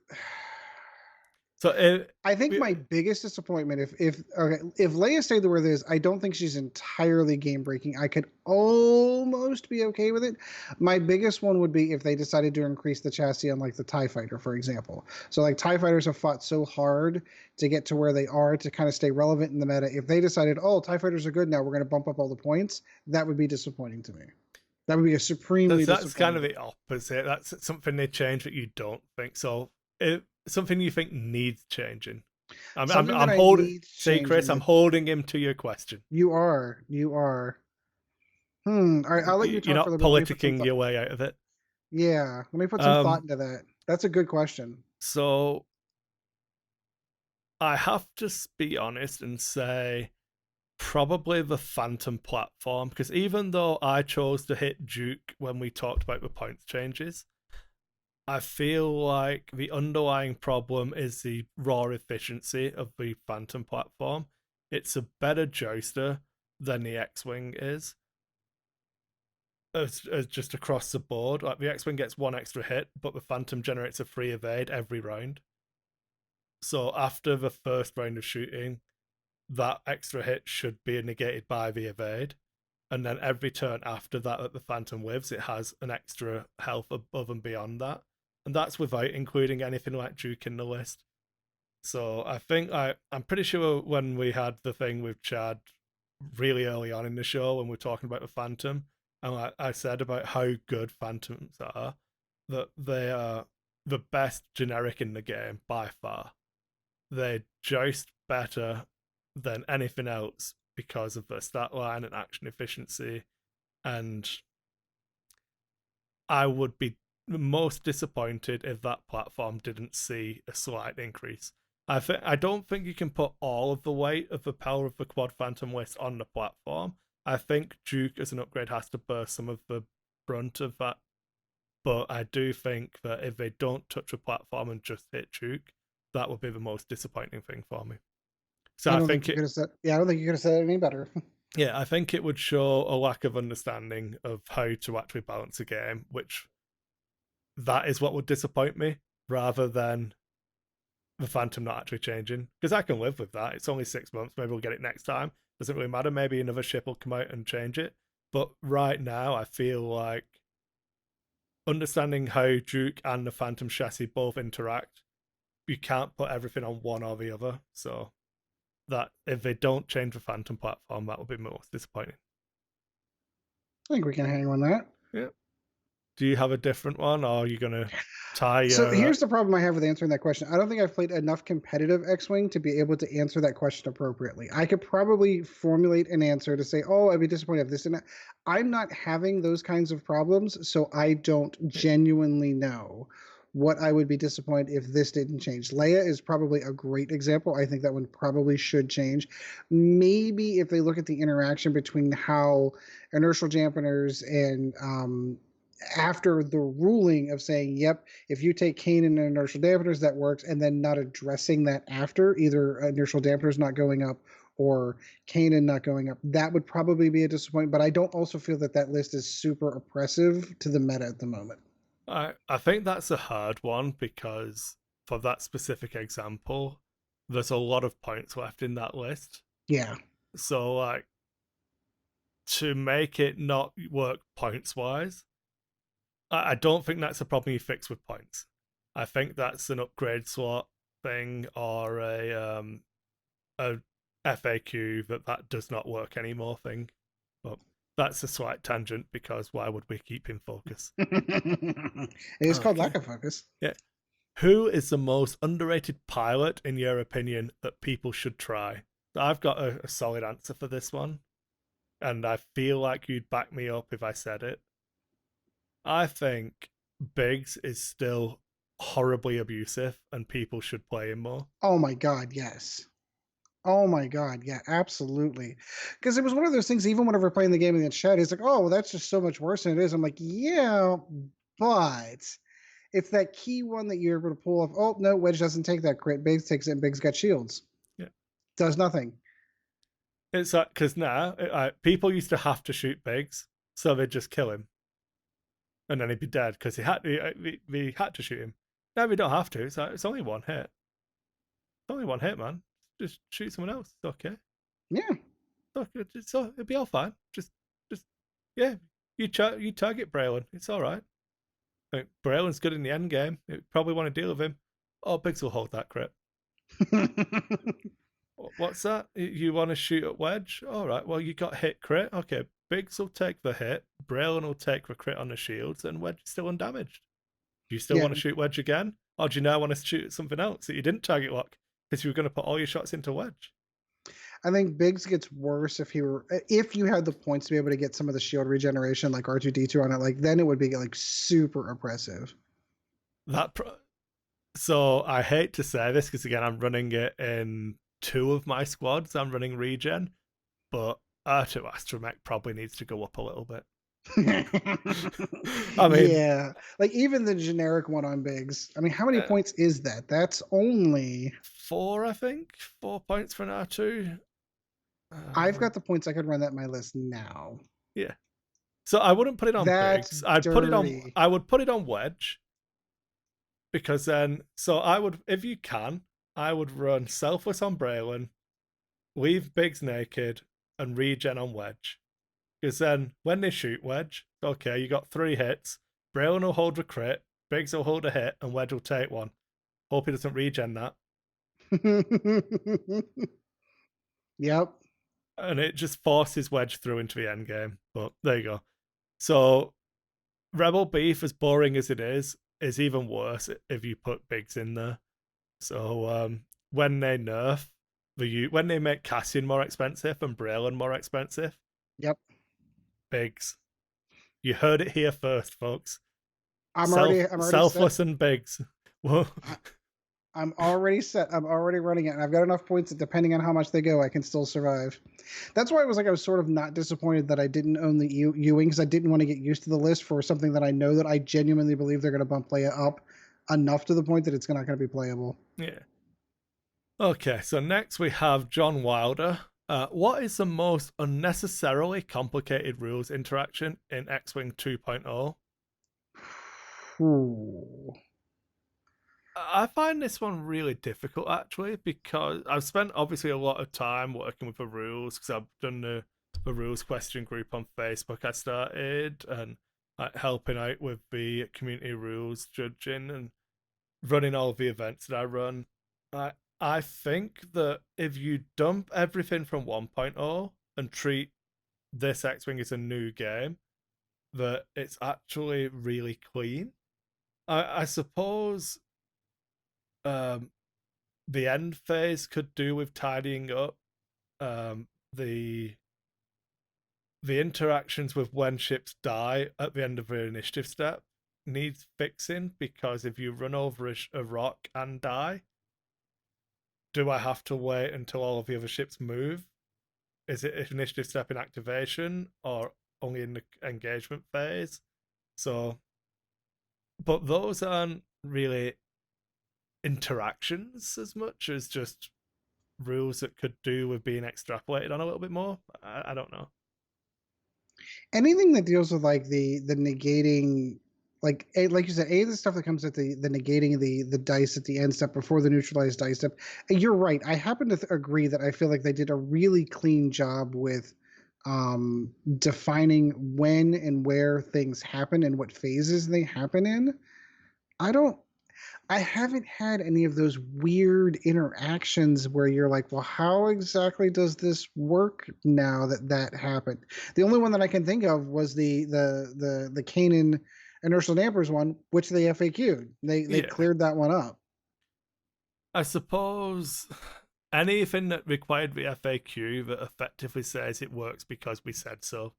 So I think my biggest disappointment if Leia stayed the way it is, I don't think she's entirely game breaking. I could almost be okay with it. My biggest one would be if they decided to increase the chassis on like the TIE fighter, for example. So like TIE fighters have fought so hard to get to where they are to kind of stay relevant in the meta. If they decided, oh, TIE fighters are good now, we're going to bump up all the points, that would be disappointing to me. That would be a supremely that's kind of disappointing. the opposite. That's something they change that you don't think. So something you think needs changing. Something that I'm I holding. need See, changing Chris, I'm that holding him to your question. you are. You are. All right, I'll let you You're talk for a not little bit. Let me put some politicking thought. your way out of it. Yeah, let me put some thought Um, into that. That's a good question. so I have to be honest and say probably the Phantom platform, because even though I chose to hit Duke when we talked about the points changes, I feel like the underlying problem is the raw efficiency of the Phantom platform. It's a better joyster than the X-Wing is. As just across the board. Like the X-Wing gets one extra hit, but the Phantom generates a free evade every round. So after the first round of shooting, that extra hit should be negated by the evade. And then every turn after that the Phantom lives, it has an extra health above and beyond that. And that's without including anything like Duke in the list. So I think I'm pretty sure when we had the thing with Chad really early on in the show when we were talking about the Phantom, and I said about how good Phantoms are, that they are the best generic in the game by far. They joust better than anything else because of their stat line and action efficiency. And I would be most disappointed if that platform didn't see a slight increase. I don't think you can put all of the weight of the power of the Quad Phantom list on the platform. I think Duke as an upgrade has to bear some of the brunt of that. But I do think that if they don't touch a platform and just hit Duke, that would be the most disappointing thing for me. So I I don't think think you could have said. Yeah, I don't think you could have said it any better. yeah, I think it would show a lack of understanding of how to actually balance a game, which that is what would disappoint me, rather than the Phantom not actually changing. Because I can live with that. It's only 6 months. Maybe we'll get it next time. Doesn't really matter. Maybe another ship will come out and change it. But right now, I feel like understanding how Duke and the Phantom chassis both interact, you can't put everything on one or the other. So that if they don't change the Phantom platform, that would be most disappointing. I think we can hang on that. Yeah. Do you have a different one, or are you gonna tie So your? here's the problem I have with answering that question. I don't think I've played enough competitive X-Wing to be able to answer that question appropriately. I could probably formulate an answer to say, "Oh, I'd be disappointed if this and that." I'm not having those kinds of problems, so I don't genuinely know what I would be disappointed if this didn't change. Leia is probably a great example. I think that one probably should change. Maybe if they look at the interaction between how inertial dampeners and after the ruling of saying, yep, if you take Kanan and inertial dampeners, that works, and then not addressing that after, either inertial dampeners not going up or Kanan not going up, that would probably be a disappointment. But I don't also feel that that list is super oppressive to the meta at the moment. I think that's a hard one because for that specific example, there's a lot of points left in that list. Yeah. So like to make it not work points wise, I don't think that's a problem you fix with points. I think that's an upgrade slot thing or a FAQ that does not work anymore thing. But that's a slight tangent because why would we keep in focus? It is called lack of focus. Yeah. Who is the most underrated pilot in your opinion that people should try? I've got a solid answer for this one, and I feel like you'd back me up if I said it. I think Biggs is still horribly abusive and people should play him more. Oh my God, yes. Oh my God, yeah, absolutely. Because it was one of those things, even whenever playing the game in the chat, it's like, oh, well, that's just so much worse than it is. I'm like, yeah, but it's that key one that you're able to pull off. Oh, no, Wedge doesn't take that crit. Biggs takes it, and Biggs got shields. Yeah. Does nothing. It's like, because now people used to have to shoot Biggs, so they'd just kill him. And then he'd be dead because they had to shoot him. Now we don't have to. It's only one hit. It's only one hit, man. Just shoot someone else. It's okay. Yeah. It'll be all fine. Just yeah. You target Braylon. It's all right. Like, Braylon's good in the end game. You probably want to deal with him. Oh, Biggs will hold that crit. What's that? You want to shoot at Wedge? All right. Well, you got hit crit. Okay. Biggs will take the hit. Braylon will take the crit on the shields, and Wedge is still undamaged. Do you still want to shoot Wedge again? Or do you now want to shoot at something else that you didn't target lock because you were going to put all your shots into Wedge? I think Biggs gets worse if you had the points to be able to get some of the shield regeneration like R2D2 on it, like then it would be like super oppressive. So I hate to say this because again I'm running it in 2 of my squads. I'm running regen. but R2 Astromech probably needs to go up a little bit. I mean, Yeah, like even the generic one on Biggs. I mean, how many uh, points is that? That's only 4, I think. 4 points for an R2. I've got the points. I could run that in my list now. Yeah. So I wouldn't put it on That's Biggs. I'd put it on. dirty. I would put it on Wedge because then. So I would, if you can, I would run Selfless on Braylon, leave Biggs naked, and regen on Wedge. Because then when they shoot Wedge, okay, you got 3 hits. Braylon will hold a crit, Biggs will hold a hit, and Wedge will take one. Hope he doesn't regen that. Yep. And it just forces Wedge through into the end game. But there you go. So Rebel Beef, as boring as it is even worse if you put Biggs in there. So when they nerf when they make Cassian more expensive and Braylon more expensive, Yep. Biggs. You heard it here first, folks. I'm already Selfless set. and Biggs. Whoa. I'm already set. I'm already running it, and I've got enough points that depending on how much they go, I can still survive. That's why I was sort of not disappointed that I didn't own the Ewing, because I didn't want to get used to the list for something that I know that I genuinely believe they're going to bump Leia up enough to the point that it's not going to be playable. Yeah. Okay, so next we have John Wilder. What is the most unnecessarily complicated rules interaction in X-Wing 2.0? Ooh. I find this one really difficult actually because I've spent obviously a lot of time working with the rules because I've done the rules question group on Facebook I started and helping out with the community rules judging and running all the events that I run. I think that if you dump everything from 1.0 and treat this X-Wing as a new game, that it's actually really clean. I suppose um, the end phase could do with tidying up um, the interactions with when ships die at the end of the initiative step needs fixing because if you run over a rock and die, do I have to wait until all of the other ships move? Is it an initiative step in activation or only in the engagement phase? So, but those aren't really interactions as much as just rules that could do with being extrapolated on a little bit more. I don't know. Anything that deals with like the negating, like you said, the stuff that comes at the negating the dice at the end step before the neutralized dice step. You're right. I happen to agree that I feel like they did a really clean job with defining when and where things happen and what phases they happen in. I don't I haven't had any of those weird interactions where you're like, well, how exactly does this work now that that happened? The only one that I can think of was the Kanan inertial dampers one, which they FAQ'd. They Yeah, cleared that one up. I suppose anything that required the FAQ that effectively says it works because we said so.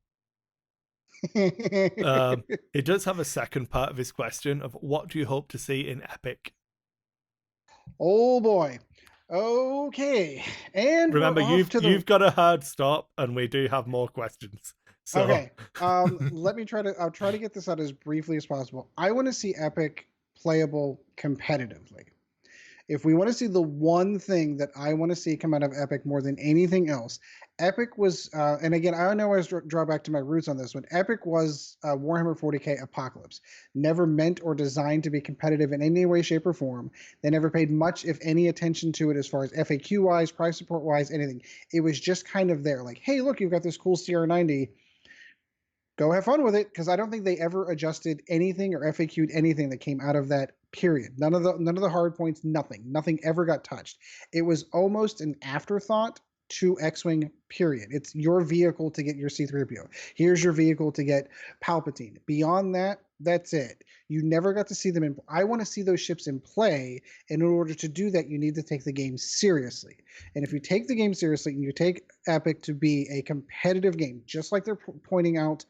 It does have a second part of his question of what do you hope to see in Epic? Oh boy. Okay. And we're Remember, off to the you've got a hard stop, and we do have more questions. So Okay. I'll try to get this out as briefly as possible. I want to see Epic playable competitively. If we want to see the one thing that I want to see come out of Epic more than anything else, Epic was, and again, I know I was draw back to my roots on this one. Epic was Warhammer 40k Apocalypse, never meant or designed to be competitive in any way, shape, or form. They never paid much, if any, attention to it as far as FAQ wise, price support wise, anything. It was just kind of there, like, hey, look, you've got this cool CR90. Go have fun with it, because I don't think they ever adjusted anything or FAQ'd anything that came out of that period. None of the hard points, nothing ever got touched. It was almost an afterthought to X-Wing, period. It's your vehicle to get your C-3PO. Here's your vehicle to get Palpatine. Beyond that, that's it. You never got to see them in. I want to see those ships in play, and in order to do that, you need to take the game seriously. And if you take the game seriously and you take Epic to be a competitive game, just like they're pointing out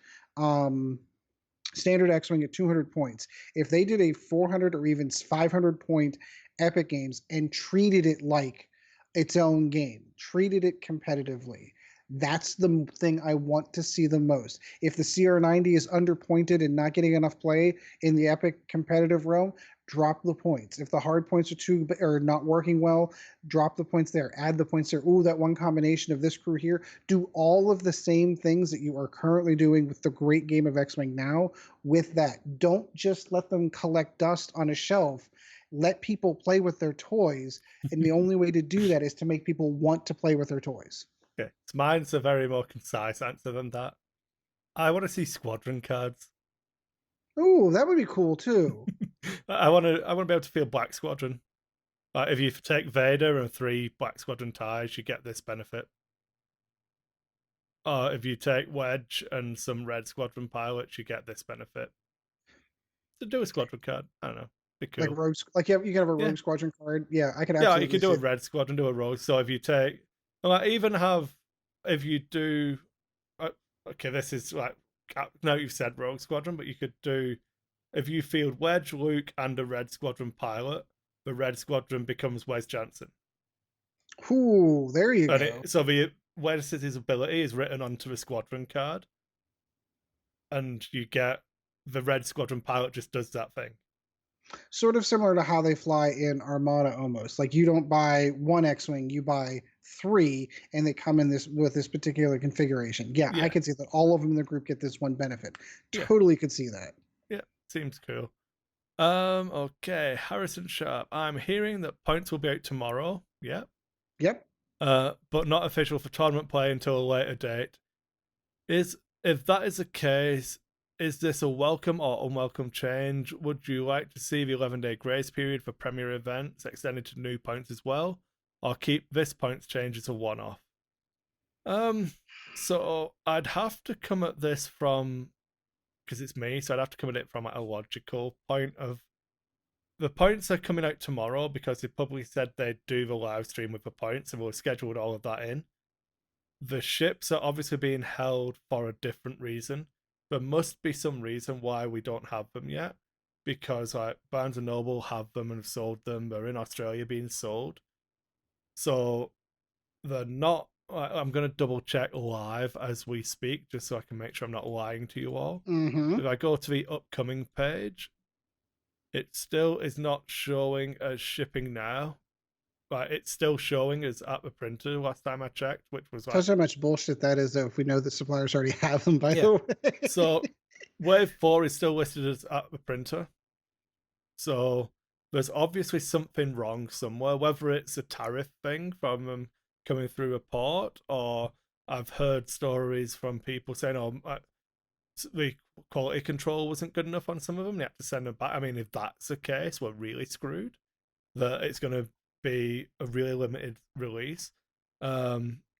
standard X-Wing at 200 points, if they did a 400 or even 500 point Epic games and treated it like its own game, treated it competitively, That's the thing I want to see the most. If the CR90 is underpointed and not getting enough play in the epic competitive realm, drop the points. If the hard points are too or not working well, drop the points there. Add the points there. Ooh, that one combination of this crew here. Do all of the same things that you are currently doing with the great game of X-Wing now with that. Don't just let them collect dust on a shelf. Let people play with their toys, and the only way to do that is to make people want to play with their toys. Okay, so mine's a very more concise answer than that. I want to see squadron cards. Ooh, that would be cool too. I want to be able to feel Black Squadron. Like if you take Vader and 3 Black Squadron ties, you get this benefit. Or if you take Wedge and some Red Squadron pilots, you get this benefit. So do a squadron card. I don't know. Be Like cool. rogue, like you can have a Yeah. rogue squadron card. Yeah, I could Yeah, you absolutely could do see a it. Red Squadron, do a Rogue. So if you take, like, even have, if you do, okay, this is like, no, you've said Rogue Squadron, but you could do, if you field Wedge, Luke, and a Red Squadron pilot, the Red Squadron becomes Wes Jansen. Ooh, there you And go. so the Wes's ability is written onto a squadron card, and you get the Red Squadron pilot just does that thing. Sort of similar to how they fly in Armada almost. Like you don't buy one X-wing, you buy 3 and they come in this with this particular configuration. Yeah, I Yeah, could see that all of them in the group get this one benefit. yeah, Totally could see that. yeah. Seems cool. Okay, Harrison Sharp. I'm hearing that points will be out tomorrow. Yeah. Yep. But not official for tournament play until a later date. Is If that is the case, is this a welcome or unwelcome change? Would you like to see the 11-day grace period for Premier events extended to new points as well, or keep this points change as a one-off? So I'd have to come at this from, because it's me, so I'd have to come at it from a logical point of the points are coming out tomorrow because they publicly said they'd do the live stream with the points and we've scheduled all of that in. The ships are obviously being held for a different reason. There must be some reason why we don't have them yet, because like Barnes and Noble have them and have sold them. They're in Australia being sold, so they're not. I'm gonna double check live as we speak, just so I can make sure I'm not lying to you all. Mm-hmm. If I go to the upcoming page, it still is not showing as shipping now. Like it's still showing as at the printer last time I checked, which was like, Tells you how much bullshit that is, though, if we know that suppliers already have them, by yeah. the way. So Wave 4 is still listed as at the printer. So there's obviously something wrong somewhere, whether it's a tariff thing from them coming through a port, or I've heard stories from people saying, oh, the quality control wasn't good enough on some of them. They had to send them back. I mean, if that's the case, we're really screwed. That it's going to be a really limited release. I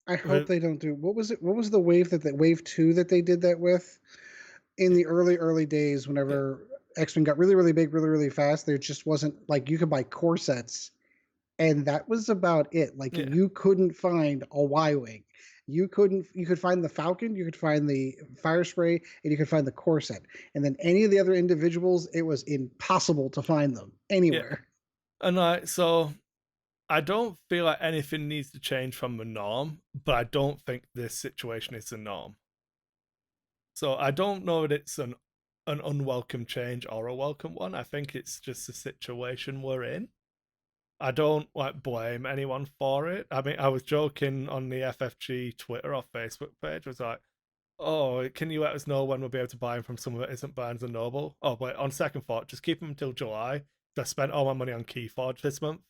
hope they don't do. What was it? What was the wave that wave 2 that they did that with? In the early days, Yeah, whenever X-Men got really big, really fast, there just wasn't like you could buy core sets, and that was about it. Like yeah, you couldn't find a Y-wing. You could find the Falcon, you could find the Fire Spray, and you could find the core set. And then any of the other individuals, it was impossible to find them yeah. anywhere. And like, so I don't feel like anything needs to change from the norm, but I don't think this situation is the norm. So I don't know that it's an unwelcome change or a welcome one. I think it's just the situation we're in. I don't like blame anyone for it. I mean, I was joking on the FFG Twitter or Facebook page. I was like, "Oh, can you let us know when we'll be able to buy them from someone that isn't Barnes and Noble?" Oh, but on second thought, just keep them until July. I spent all my money on Keyforge this month,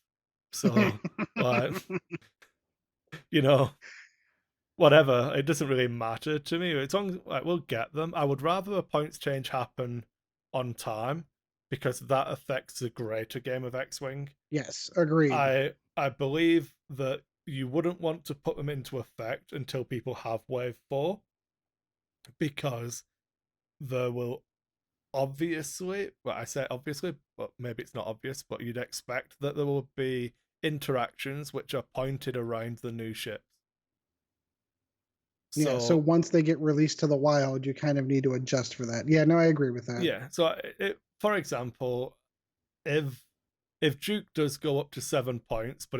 so like, you know, whatever. It doesn't really matter to me. As long as like we'll get them. I would rather a points change happen on time because that affects the greater game of X-Wing. Yes, agreed. I believe that you wouldn't want to put them into effect until people have Wave 4 because there will obviously, well, I say obviously, but maybe it's not obvious, but you'd expect that there will be interactions which are pointed around the new ships. Yeah, so So once they get released to the wild, you kind of need to adjust for that. Yeah, no, I agree with that. yeah, so for example, if if Duke does go up to 7 points, but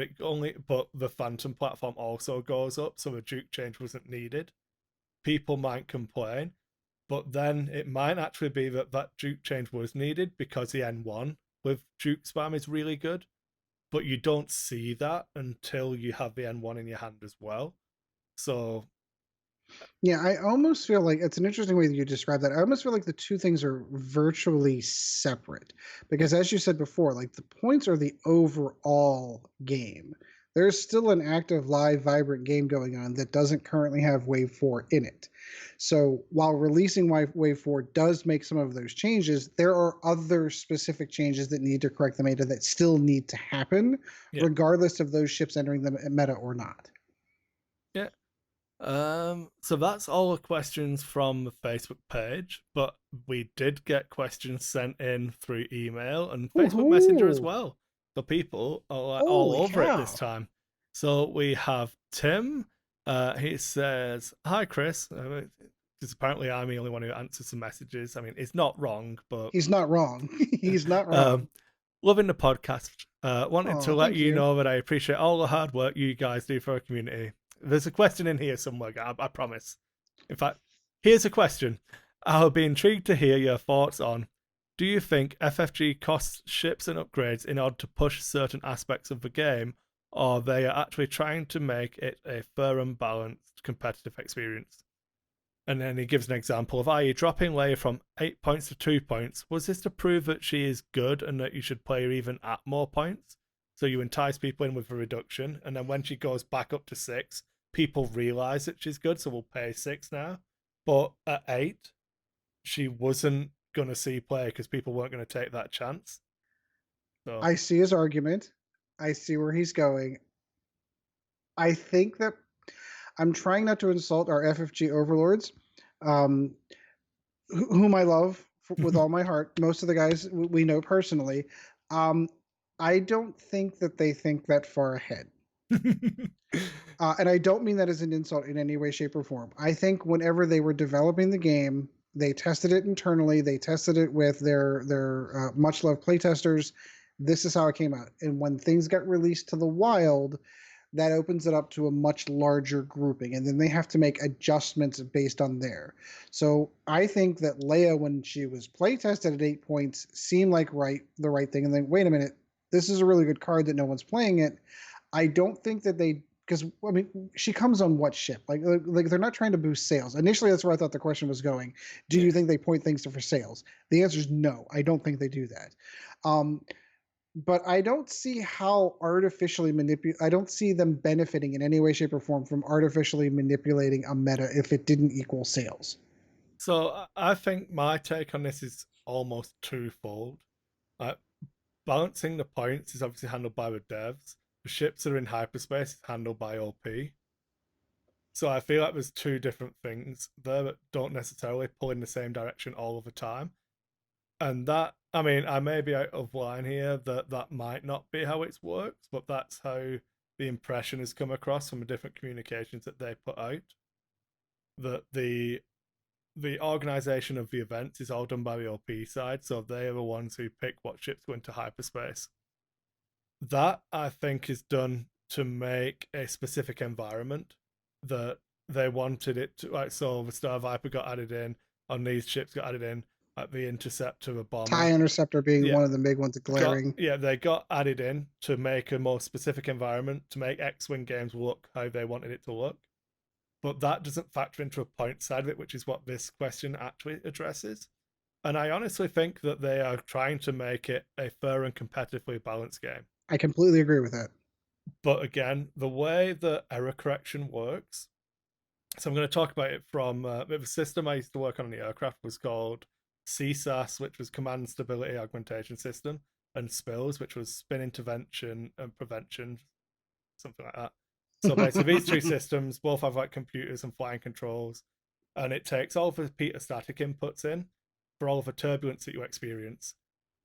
the Phantom platform also goes up, so the Duke change wasn't needed, people might complain. But then it might actually be that Duke change was needed because the N1 with Duke spam is really good, but you don't see that until you have the N1 in your hand as well. So Yeah, I almost feel like it's an interesting way that you describe that. I almost feel like the two things are virtually separate yeah, because, as you said before, like the points are the overall game. There's still an active, live, vibrant game going on that doesn't currently have Wave 4 in it. So while releasing Wave 4 does make some of those changes, there are other specific changes that need to correct the meta that still need to happen, yeah, regardless of those ships entering the meta or not. yeah. So that's all the questions from the Facebook page, but we did get questions sent in through email and Facebook Messenger as Woohoo! well. The people are like all Holy over it this cow! time. So we have Tim. He says, "Hi, Kris." Because apparently I'm the only one who answers the messages. I mean, it's not wrong, but He's not wrong. He's not wrong. um, loving the podcast. Wanted to Oh, let thank you you. know that I appreciate all the hard work you guys do for our community. There's a question in here somewhere, I promise. In fact, here's a question. I would be intrigued to hear your thoughts on: do you think FFG costs ships and upgrades in order to push certain aspects of the game, or they are actually trying to make it a fair and balanced competitive experience? And then he gives an example of, i.e., dropping Leia from 8 points to 2 points. Was this to prove that she is good and that you should play her even at more points? So you entice people in with a reduction, and then when she goes back up to 6, people realize that she's good, so we'll pay 6 now. But at 8, she wasn't going to see play because people weren't going to take that chance. So, I see his argument. I see where he's going. I think that I'm trying not to insult our FFG overlords, um, whom I love with all my heart. Most of the guys we know personally. Um, I don't think that they think that far ahead. And I don't mean that as an insult in any way, shape, or form. I think whenever they were developing the game, they tested it internally. They tested it with their much loved playtesters. This is how it came out. And when things got released to the wild, that opens it up to a much larger grouping, and then they have to make adjustments based on there. So I think that Leia, when she was playtested at 8 points, seemed like the right thing. And then wait a minute, this is a really good card that no one's playing it. I don't think that they, because I mean, she comes on what ship? Like they're not trying to boost sales. Initially, that's where I thought the question was going. Do yeah. you think they point things to for sales? The answer is no. I don't think they do that. But I don't see how artificially manipulate. I don't see them benefiting in any way, shape, or form from artificially manipulating a meta if it didn't equal sales. So I think my take on this is almost twofold. Like, balancing the points is obviously handled by the devs. The ships that are in hyperspace is handled by OP. So I feel like there's two different things there that don't necessarily pull in the same direction all of the time. And that, I mean, I may be out of line here that might not be how it works, but that's how the impression has come across from the different communications that they put out. That the organization of the events is all done by the OP side, so they are the ones who pick what ships go into hyperspace. That I think is done to make a specific environment that they wanted it to, like, so the Star Viper got added in, on these ships got added in, like the Interceptor, the bomber. TIE Interceptor being Yeah, one of the big ones, glaring. they got added in to make a more specific environment to make X-wing games look how they wanted it to look. But that doesn't factor into a point side of it, which is what this question actually addresses. And I honestly think that they are trying to make it a fair and competitively balanced game. I completely agree with that. But again, the way the error correction works, so I'm going to talk about it from the system I used to work on the aircraft was called CSAS, which was Command Stability Augmentation System, and SPILS, which was Spin Intervention and Prevention, something like that. So basically, these two systems both have like computers and flying controls, and it takes all of the Peter static inputs in for all of the turbulence that you experience,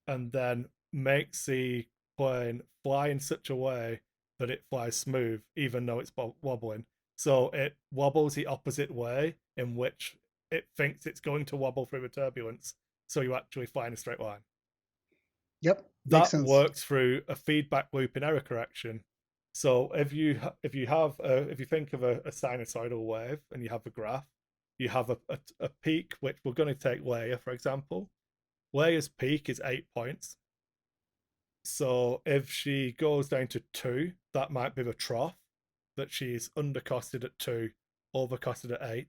and then makes the plane fly in such a way that it flies smooth, even though it's wobbling. So it wobbles the opposite way in which it thinks it's going to wobble through the turbulence. So you actually fly in a straight line. Yep, makes That sense. works through a feedback loop in error correction. So if you think of a sinusoidal wave and you have a graph, you have a peak, which we're going to take Leia for example. Leia's peak is 8 points. So if she goes down to 2, that might be the trough, that she's undercosted at 2, overcosted at 8.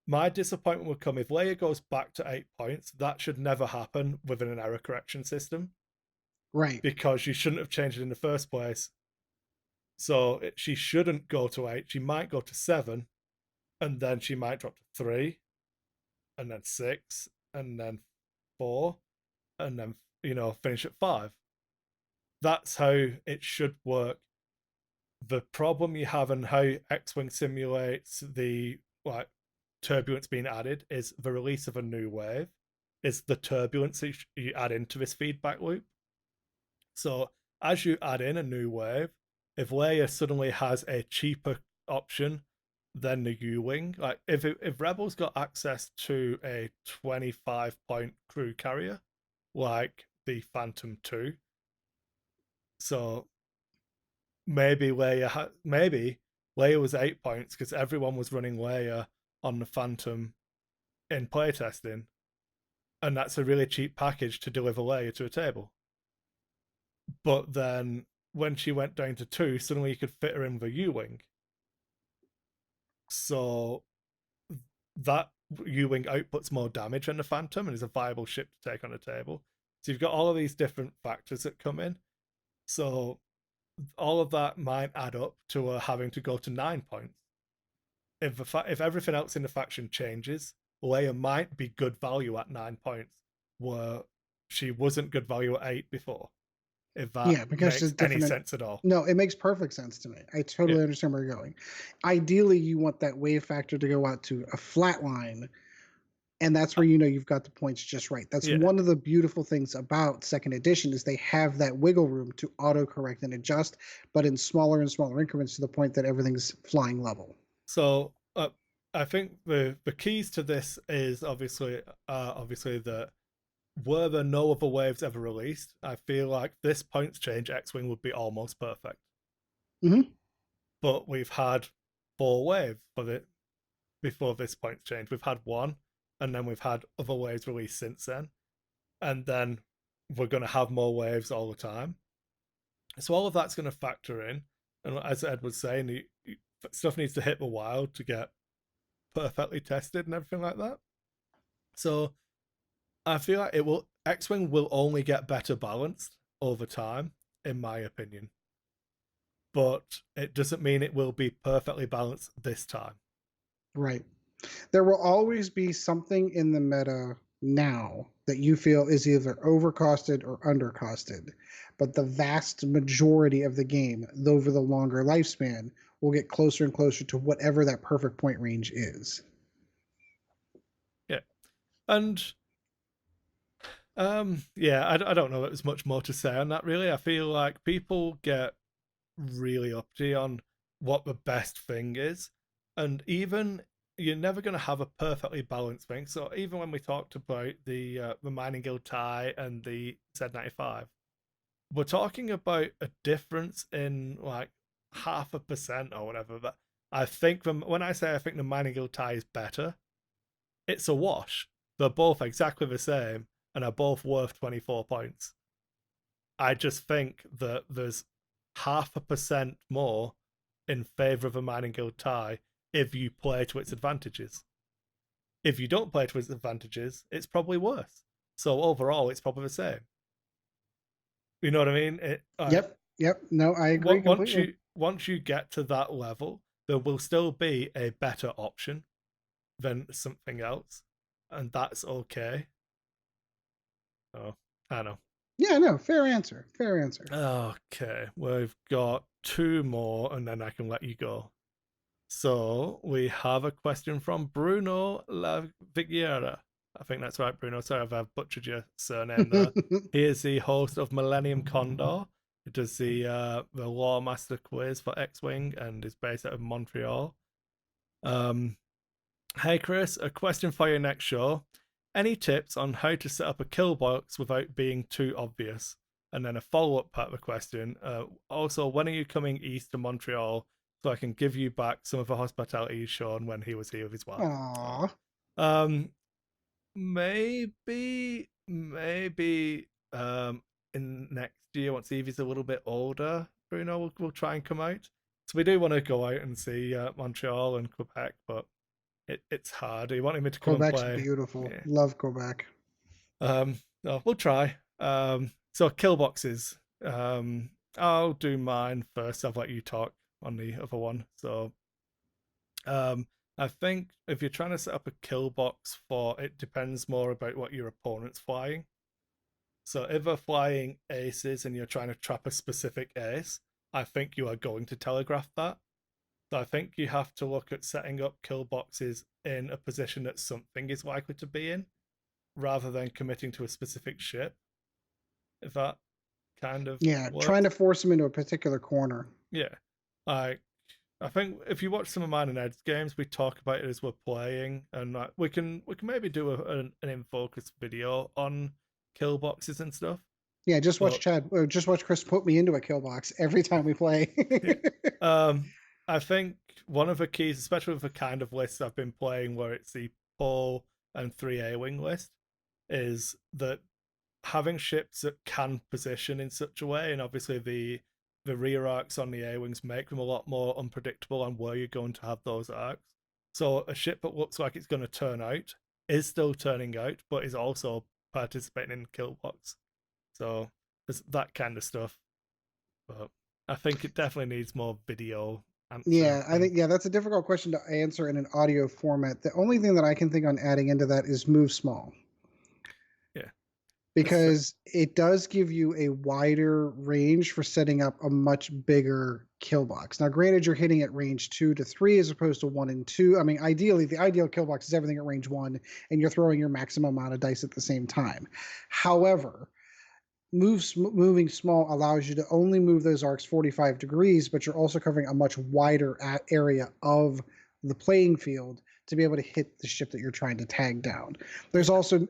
My disappointment would come if Leia goes back to 8 points. That should never happen within an error correction system Right. because you shouldn't have changed it in the first place. So she shouldn't go to 8. She might go to 7, and then she might drop to 3, and then 6, and then 4, and then finish at 5. That's how it should work. The problem you have and how X-Wing simulates the turbulence being added is the release of a new wave is the turbulence that you add into this feedback loop. So as you add in a new wave, if Leia suddenly has a cheaper option than the U-Wing, like if Rebels got access to a 25-point crew carrier, like the Phantom 2, so maybe Leia was 8 points because everyone was running Leia on the Phantom in playtesting, and that's a really cheap package to deliver Leia to a table. But then when she went down to 2, suddenly you could fit her in with a U-Wing. So that U-Wing outputs more damage than the Phantom and is a viable ship to take on a table. So you've got all of these different factors that come in. So all of that might add up to her having to go to 9 points. If everything else in the faction changes, Leia might be good value at 9 points, where she wasn't good value at 8 before. If that Yeah, because makes it's any different. sense at all. No, it makes perfect sense to me. I Yeah. totally understand where you're going. Ideally, you want that wave factor to go out to a flat line, and that's where you've got the points just right. That's Yeah. one of the beautiful things about second edition is they have that wiggle room to autocorrect and adjust, but in smaller and smaller increments to the point that everything's flying level. So I think the keys to this is obviously that were there no other waves ever released, I feel like this points change X-Wing would be almost perfect. Mm-hmm. But we've had 4 waves before this points change. We've had one, and then we've had other waves released since then, and then we're going to have more waves all the time. So all of that's going to factor in, and as Ed was saying, stuff needs to hit the wild to get perfectly tested and everything like that. So I feel like X-Wing will only get better balanced over time, in my opinion. But it doesn't mean it will be perfectly balanced this time. Right. There will always be something in the meta now that you feel is either overcosted or undercosted. But the vast majority of the game, over the longer lifespan, will get closer and closer to whatever that perfect point range is. Yeah. And yeah, I don't know. There's much more to say on that. Really, I feel like people get really uppity on what the best thing is, and even you're never going to have a perfectly balanced thing. So even when we talked about the mining guild tie and the Z95, we're talking about a difference in like 0.5% or whatever. But I think when I say I think the mining guild tie is better, it's a wash. They're both exactly the same and are both worth 24 points. I just think that there's 0.5% more in favor of a mining guild tie if you play to its advantages. If you don't play to its advantages, it's probably worse. So overall, it's probably the same. You know what I mean? Yep. Yep. No, I agree completely. Once you get to that level, there will still be a better option than something else, and that's okay. Oh, I know. Yeah, no, fair answer. Fair answer. Okay, we've got 2 more, and then I can let you go. So we have a question from Bruno La Vigiera. I think that's right, Bruno. Sorry if I've butchered your surname there. He is the host of Millennium Condor. He does the Law Master quiz for X-Wing and is based out of Montreal. Hey Kris, a question for your next show. Any tips on how to set up a kill box without being too obvious? And then a follow-up part of the question. Also, when are you coming east to Montreal so I can give you back some of the hospitality he's shown when he was here with his wife? Aww. Maybe in next year once Evie's a little bit older, Bruno will try and come out. So we do want to go out and see Montreal and Quebec, but it's hard. You want him to come and Quebec's play? beautiful. Yeah. Love Quebec. No, we'll try. So kill boxes. I'll do mine first. I'll let you talk on the other one. So, I think if you're trying to set up a kill box for, it depends more about what your opponent's flying. So if they're flying aces and you're trying to trap a specific ace, I think you are going to telegraph that. So I think you have to look at setting up kill boxes in a position that something is likely to be in, rather than committing to a specific ship. If that kind of trying works. to force them into a particular corner. Yeah, like I think if you watch some of mine and Ed's games, we talk about it as we're playing, and like we can maybe do an in focus video on kill boxes and stuff. Yeah, just watch just watch Chris put me into a kill box every time we play. Yeah. I think one of the keys, especially with the kind of lists I've been playing where it's the pull and 3A wing list, is that having ships that can position in such a way, and obviously the rear arcs on the A-wings make them a lot more unpredictable on where you're going to have those arcs. So a ship that looks like it's going to turn out is still turning out, but is also participating in kill box. So there's that kind of stuff. But I think it definitely needs more video answer. Yeah, I think that's a difficult question to answer in an audio format. The only thing that I can think on adding into that is move small. Yeah. Because it does give you a wider range for setting up a much bigger kill box. Now, granted, you're hitting at range 2 to 3 as opposed to 1 and 2. I mean, ideally, the ideal kill box is everything at range 1, and you're throwing your maximum amount of dice at the same time. However, moving small allows you to only move those arcs 45 degrees, but you're also covering a much wider area of the playing field to be able to hit the ship that you're trying to tag down. There's also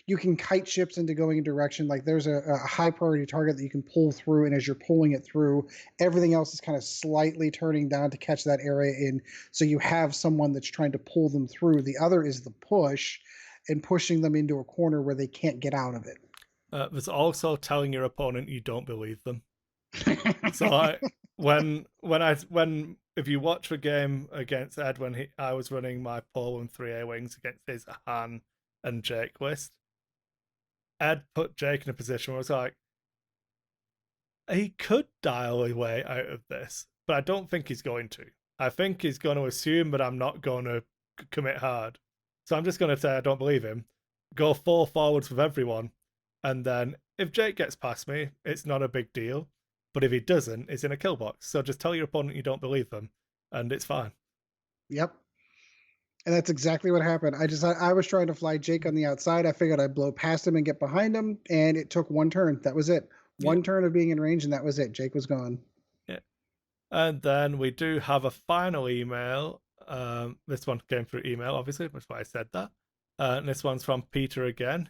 you can kite ships into going in direction. Like there's a high priority target that you can pull through, and as you're pulling it through, everything else is kind of slightly turning down to catch that area in. So you have someone that's trying to pull them through. The other is the push, and pushing them into a corner where they can't get out of it. There's also telling your opponent you don't believe them. So if you watch the game against Ed when I was running my Pole and 3A wings against his Han and Jake list, Ed put Jake in a position where I was like, he could dial a way out of this, but I don't think he's going to. I think he's going to assume that I'm not going to commit hard. So I'm just going to say I don't believe him, go 4 forwards with everyone, and then if Jake gets past me, it's not a big deal. But if he doesn't, it's in a kill box. So just tell your opponent you don't believe them, and it's fine. Yep. And that's exactly what happened. I was trying to fly Jake on the outside. I figured I'd blow past him and get behind him, and it took 1 turn. That was it. One turn of being in range, and that was it. Jake was gone. Yeah. And then we do have a final email. This one came through email, obviously, that's why I said that. And this one's from Peter again.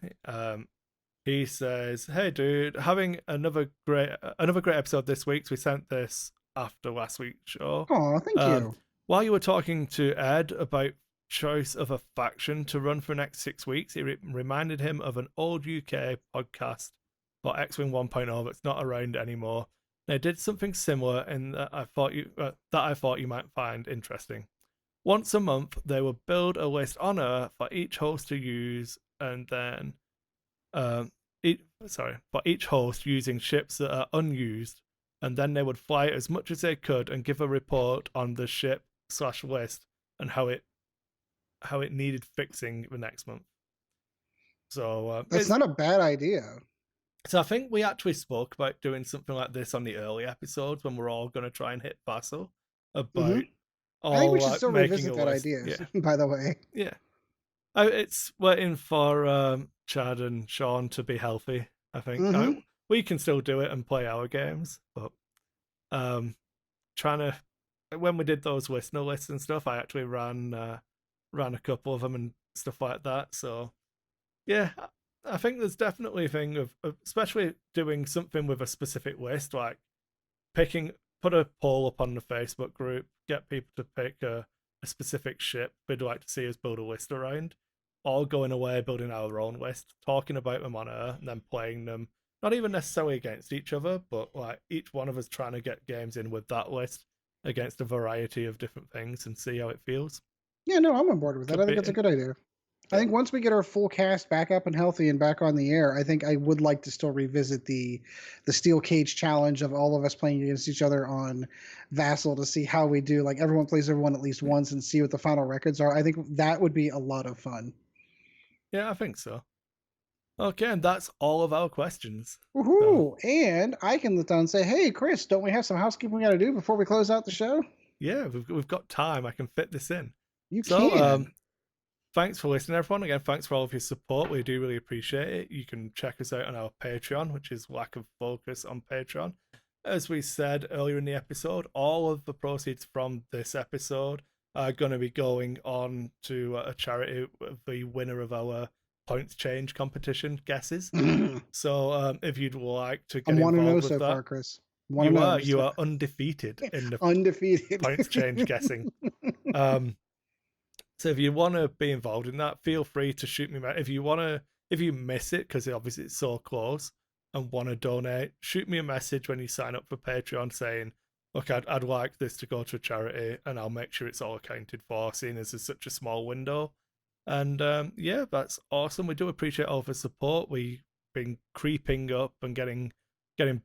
He says, "Hey, dude, having another great episode this week. So we sent this after last week's show. Oh, thank you. While you were talking to Ed about choice of a faction to run for the next 6 weeks, it reminded him of an old UK podcast for X-Wing 1.0 that's not around anymore. They did something similar in that I thought you might find interesting. Once a month, they would build a list on Earth for each host to use, and then for each host using ships that are unused, and then they would fly as much as they could and give a report on the ship/list and how it needed fixing the next month. So that's not a bad idea. So I think we actually spoke about doing something like this on the early episodes when we're all going to try and hit Basel about. I think we should still revisit that idea. Yeah. By the way, yeah, it's waiting for Chad and Sean to be healthy. I think we can still do it and play our games, but trying to when we did those listener lists and stuff, I actually ran a couple of them and stuff like that. So yeah, I think there's definitely a thing of especially doing something with a specific list, like put a poll up on the Facebook group, get people to pick a specific ship they'd like to see us build a list around, all going away building our own list, talking about them on air, and then playing them. Not even necessarily against each other, but like each one of us trying to get games in with that list against a variety of different things and see how it feels. Yeah, no, I'm on board with that. Could I think be, that's a good idea. I yeah, think once we get our full cast back up and healthy and back on the air, I think I would like to still revisit the steel cage challenge of all of us playing against each other on Vassal to see how we do. Like everyone plays everyone at least once and see what the final records are. I think that would be a lot of fun. yeah, I think so. Okay, and that's all of our questions. So Woohoo! And I can look down and say, "Hey, Kris, don't we have some housekeeping we got to do before we close out the show?" yeah, we've got time. I can fit this in. You So can. thanks for listening, everyone. Again, thanks for all of your support. We do really appreciate it. You can check us out on our Patreon, which is Lack of Focus on Patreon. As we said earlier in the episode, all of the proceeds from this episode are going to be going on to a charity, the winner of our points change competition guesses. I'm So if you'd like to get 1-0 involved with so that, far, Kris. 1-0. you are undefeated in the Undefeated. points change guessing. Um, so if you want to be involved in that, feel free to shoot me. If you miss it because obviously it's so close and want to donate, shoot me a message when you sign up for Patreon saying, "Look, I'd like this to go to a charity, and I'll make sure it's all accounted for, seeing as it's such a small window." And yeah, that's awesome. We do appreciate all the support. We've been creeping up and getting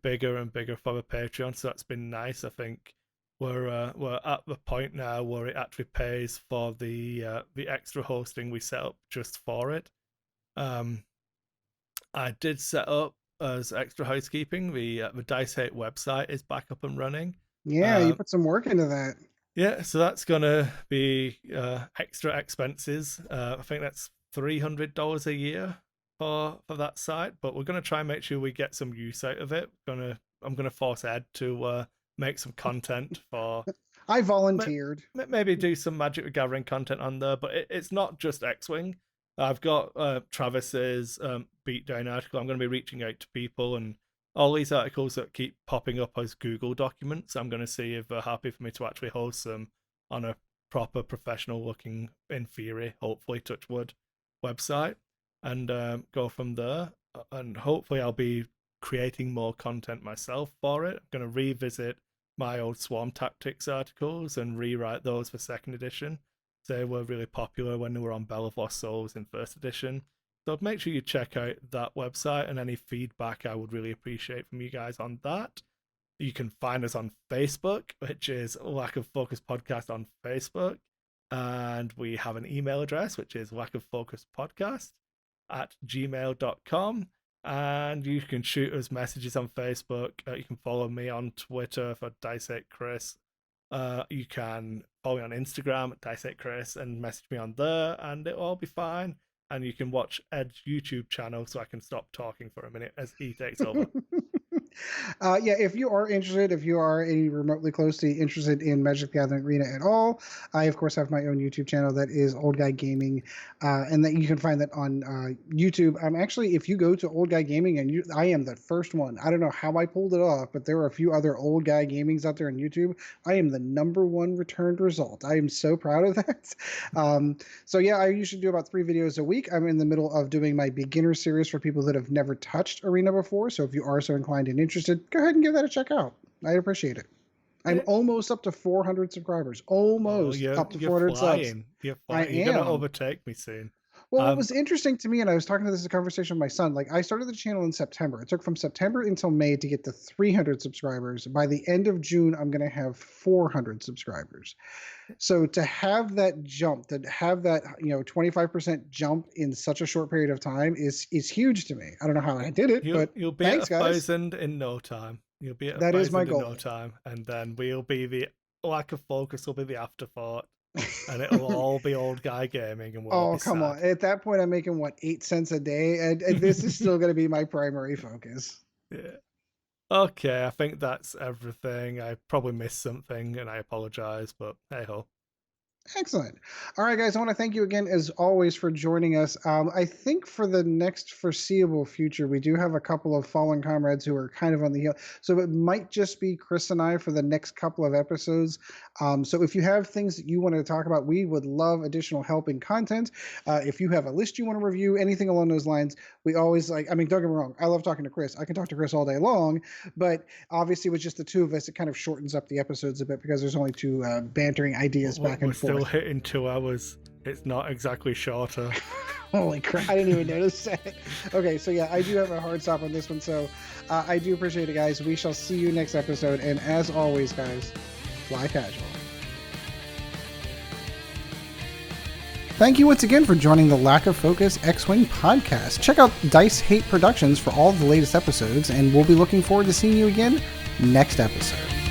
bigger and bigger for the Patreon, so that's been nice. I think we're at the point now where it actually pays for the extra hosting we set up just for it. Um, I did set up as extra housekeeping. The Dice Hate website is back up and running. Yeah, you Uh, put some work into that. yeah, so that's gonna be extra expenses. I think that's $300 a year for that site, but we're gonna try and make sure we get some use out of it. I'm gonna force Ed to make some content for I volunteered. maybe do some Magic the Gathering content on there, but it's not just X-Wing. I've got Travis's beatdown article. I'm going to be reaching out to people and all these articles that keep popping up as Google documents. I'm going to see if they're happy for me to actually host them on a proper professional looking, in theory, hopefully, touch wood, website and go from there. And hopefully I'll be creating more content myself for it. I'm going to revisit my old Swarm Tactics articles and rewrite those for second edition. They were really popular when they were on Bell of Lost Souls in first edition. So make sure you check out that website, and any feedback I would really appreciate from you guys on that. You can find us on Facebook, which is Lack of Focus Podcast on Facebook. And we have an email address, which is lackoffocuspodcast@gmail.com. And you can shoot us messages on Facebook. You can follow me on Twitter for Dice 8 Kris. You can follow me on Instagram at Dice 8 Kris and message me on there, and it'll all be fine. And you can watch Ed's YouTube channel so I can stop talking for a minute as he takes over. Yeah, if you are interested, if you are any remotely closely interested in Magic the Gathering Arena at all, I of course have my own YouTube channel that is Old Guy Gaming, and that you can find that on YouTube. I'm actually, if you go to Old Guy Gaming, and I am the first one. I don't know how I pulled it off, but there are a few other Old Guy Gamings out there on YouTube. I am the #1 returned result. I am so proud of that. So yeah, I usually do about 3 videos a week. I'm in the middle of doing my beginner series for people that have never touched Arena before. So if you are so inclined and interested, go ahead and give that a check out. I'd appreciate it. I'm almost up to 400 subscribers. Almost up to 400 subs. You're I flying. You're gonna am. overtake me soon. Well, what was interesting to me, and I was talking to this conversation with my son, like I started the channel in September. It took from September until May to get to 300 subscribers. By the end of June, I'm going to have 400 subscribers. So to have that jump, to have that 25% jump in such a short period of time is huge to me. I don't know how I did it, but you'll be thanks, at guys. 1,000 in no time. You'll be at That is 1,000 my in goal. no time, and then we'll be the Lack of Focus will be the afterthought, and it'll all be Old Guy Gaming, and we'll all Oh, be come sad. on. At that point, I'm making, what, 8 cents a day? And this is still going to be my primary focus. Yeah. Okay, I think that's everything. I probably missed something, and I apologize, but hey ho. Excellent. All right, guys, I want to thank you again, as always, for joining us. I think for the next foreseeable future, we do have a couple of fallen comrades who are kind of on the heel. So it might just be Kris and I for the next couple of episodes. So if you have things that you want to talk about, we would love additional help in content. If you have a list you want to review, anything along those lines, we always don't get me wrong. I love talking to Kris. I can talk to Kris all day long, but obviously with just the two of us, it kind of shortens up the episodes a bit because there's only two bantering ideas back and forth. Still hitting 2 hours. It's not exactly shorter. Holy crap, I didn't even notice that. Okay, so yeah, I do have a hard stop on this one, so I do appreciate it, guys. We shall see you next episode, and as always, guys, fly casual. Thank you once again for joining the Lack of Focus X-Wing podcast. Check out Dice Hate Productions for all the latest episodes, and we'll be looking forward to seeing you again next episode.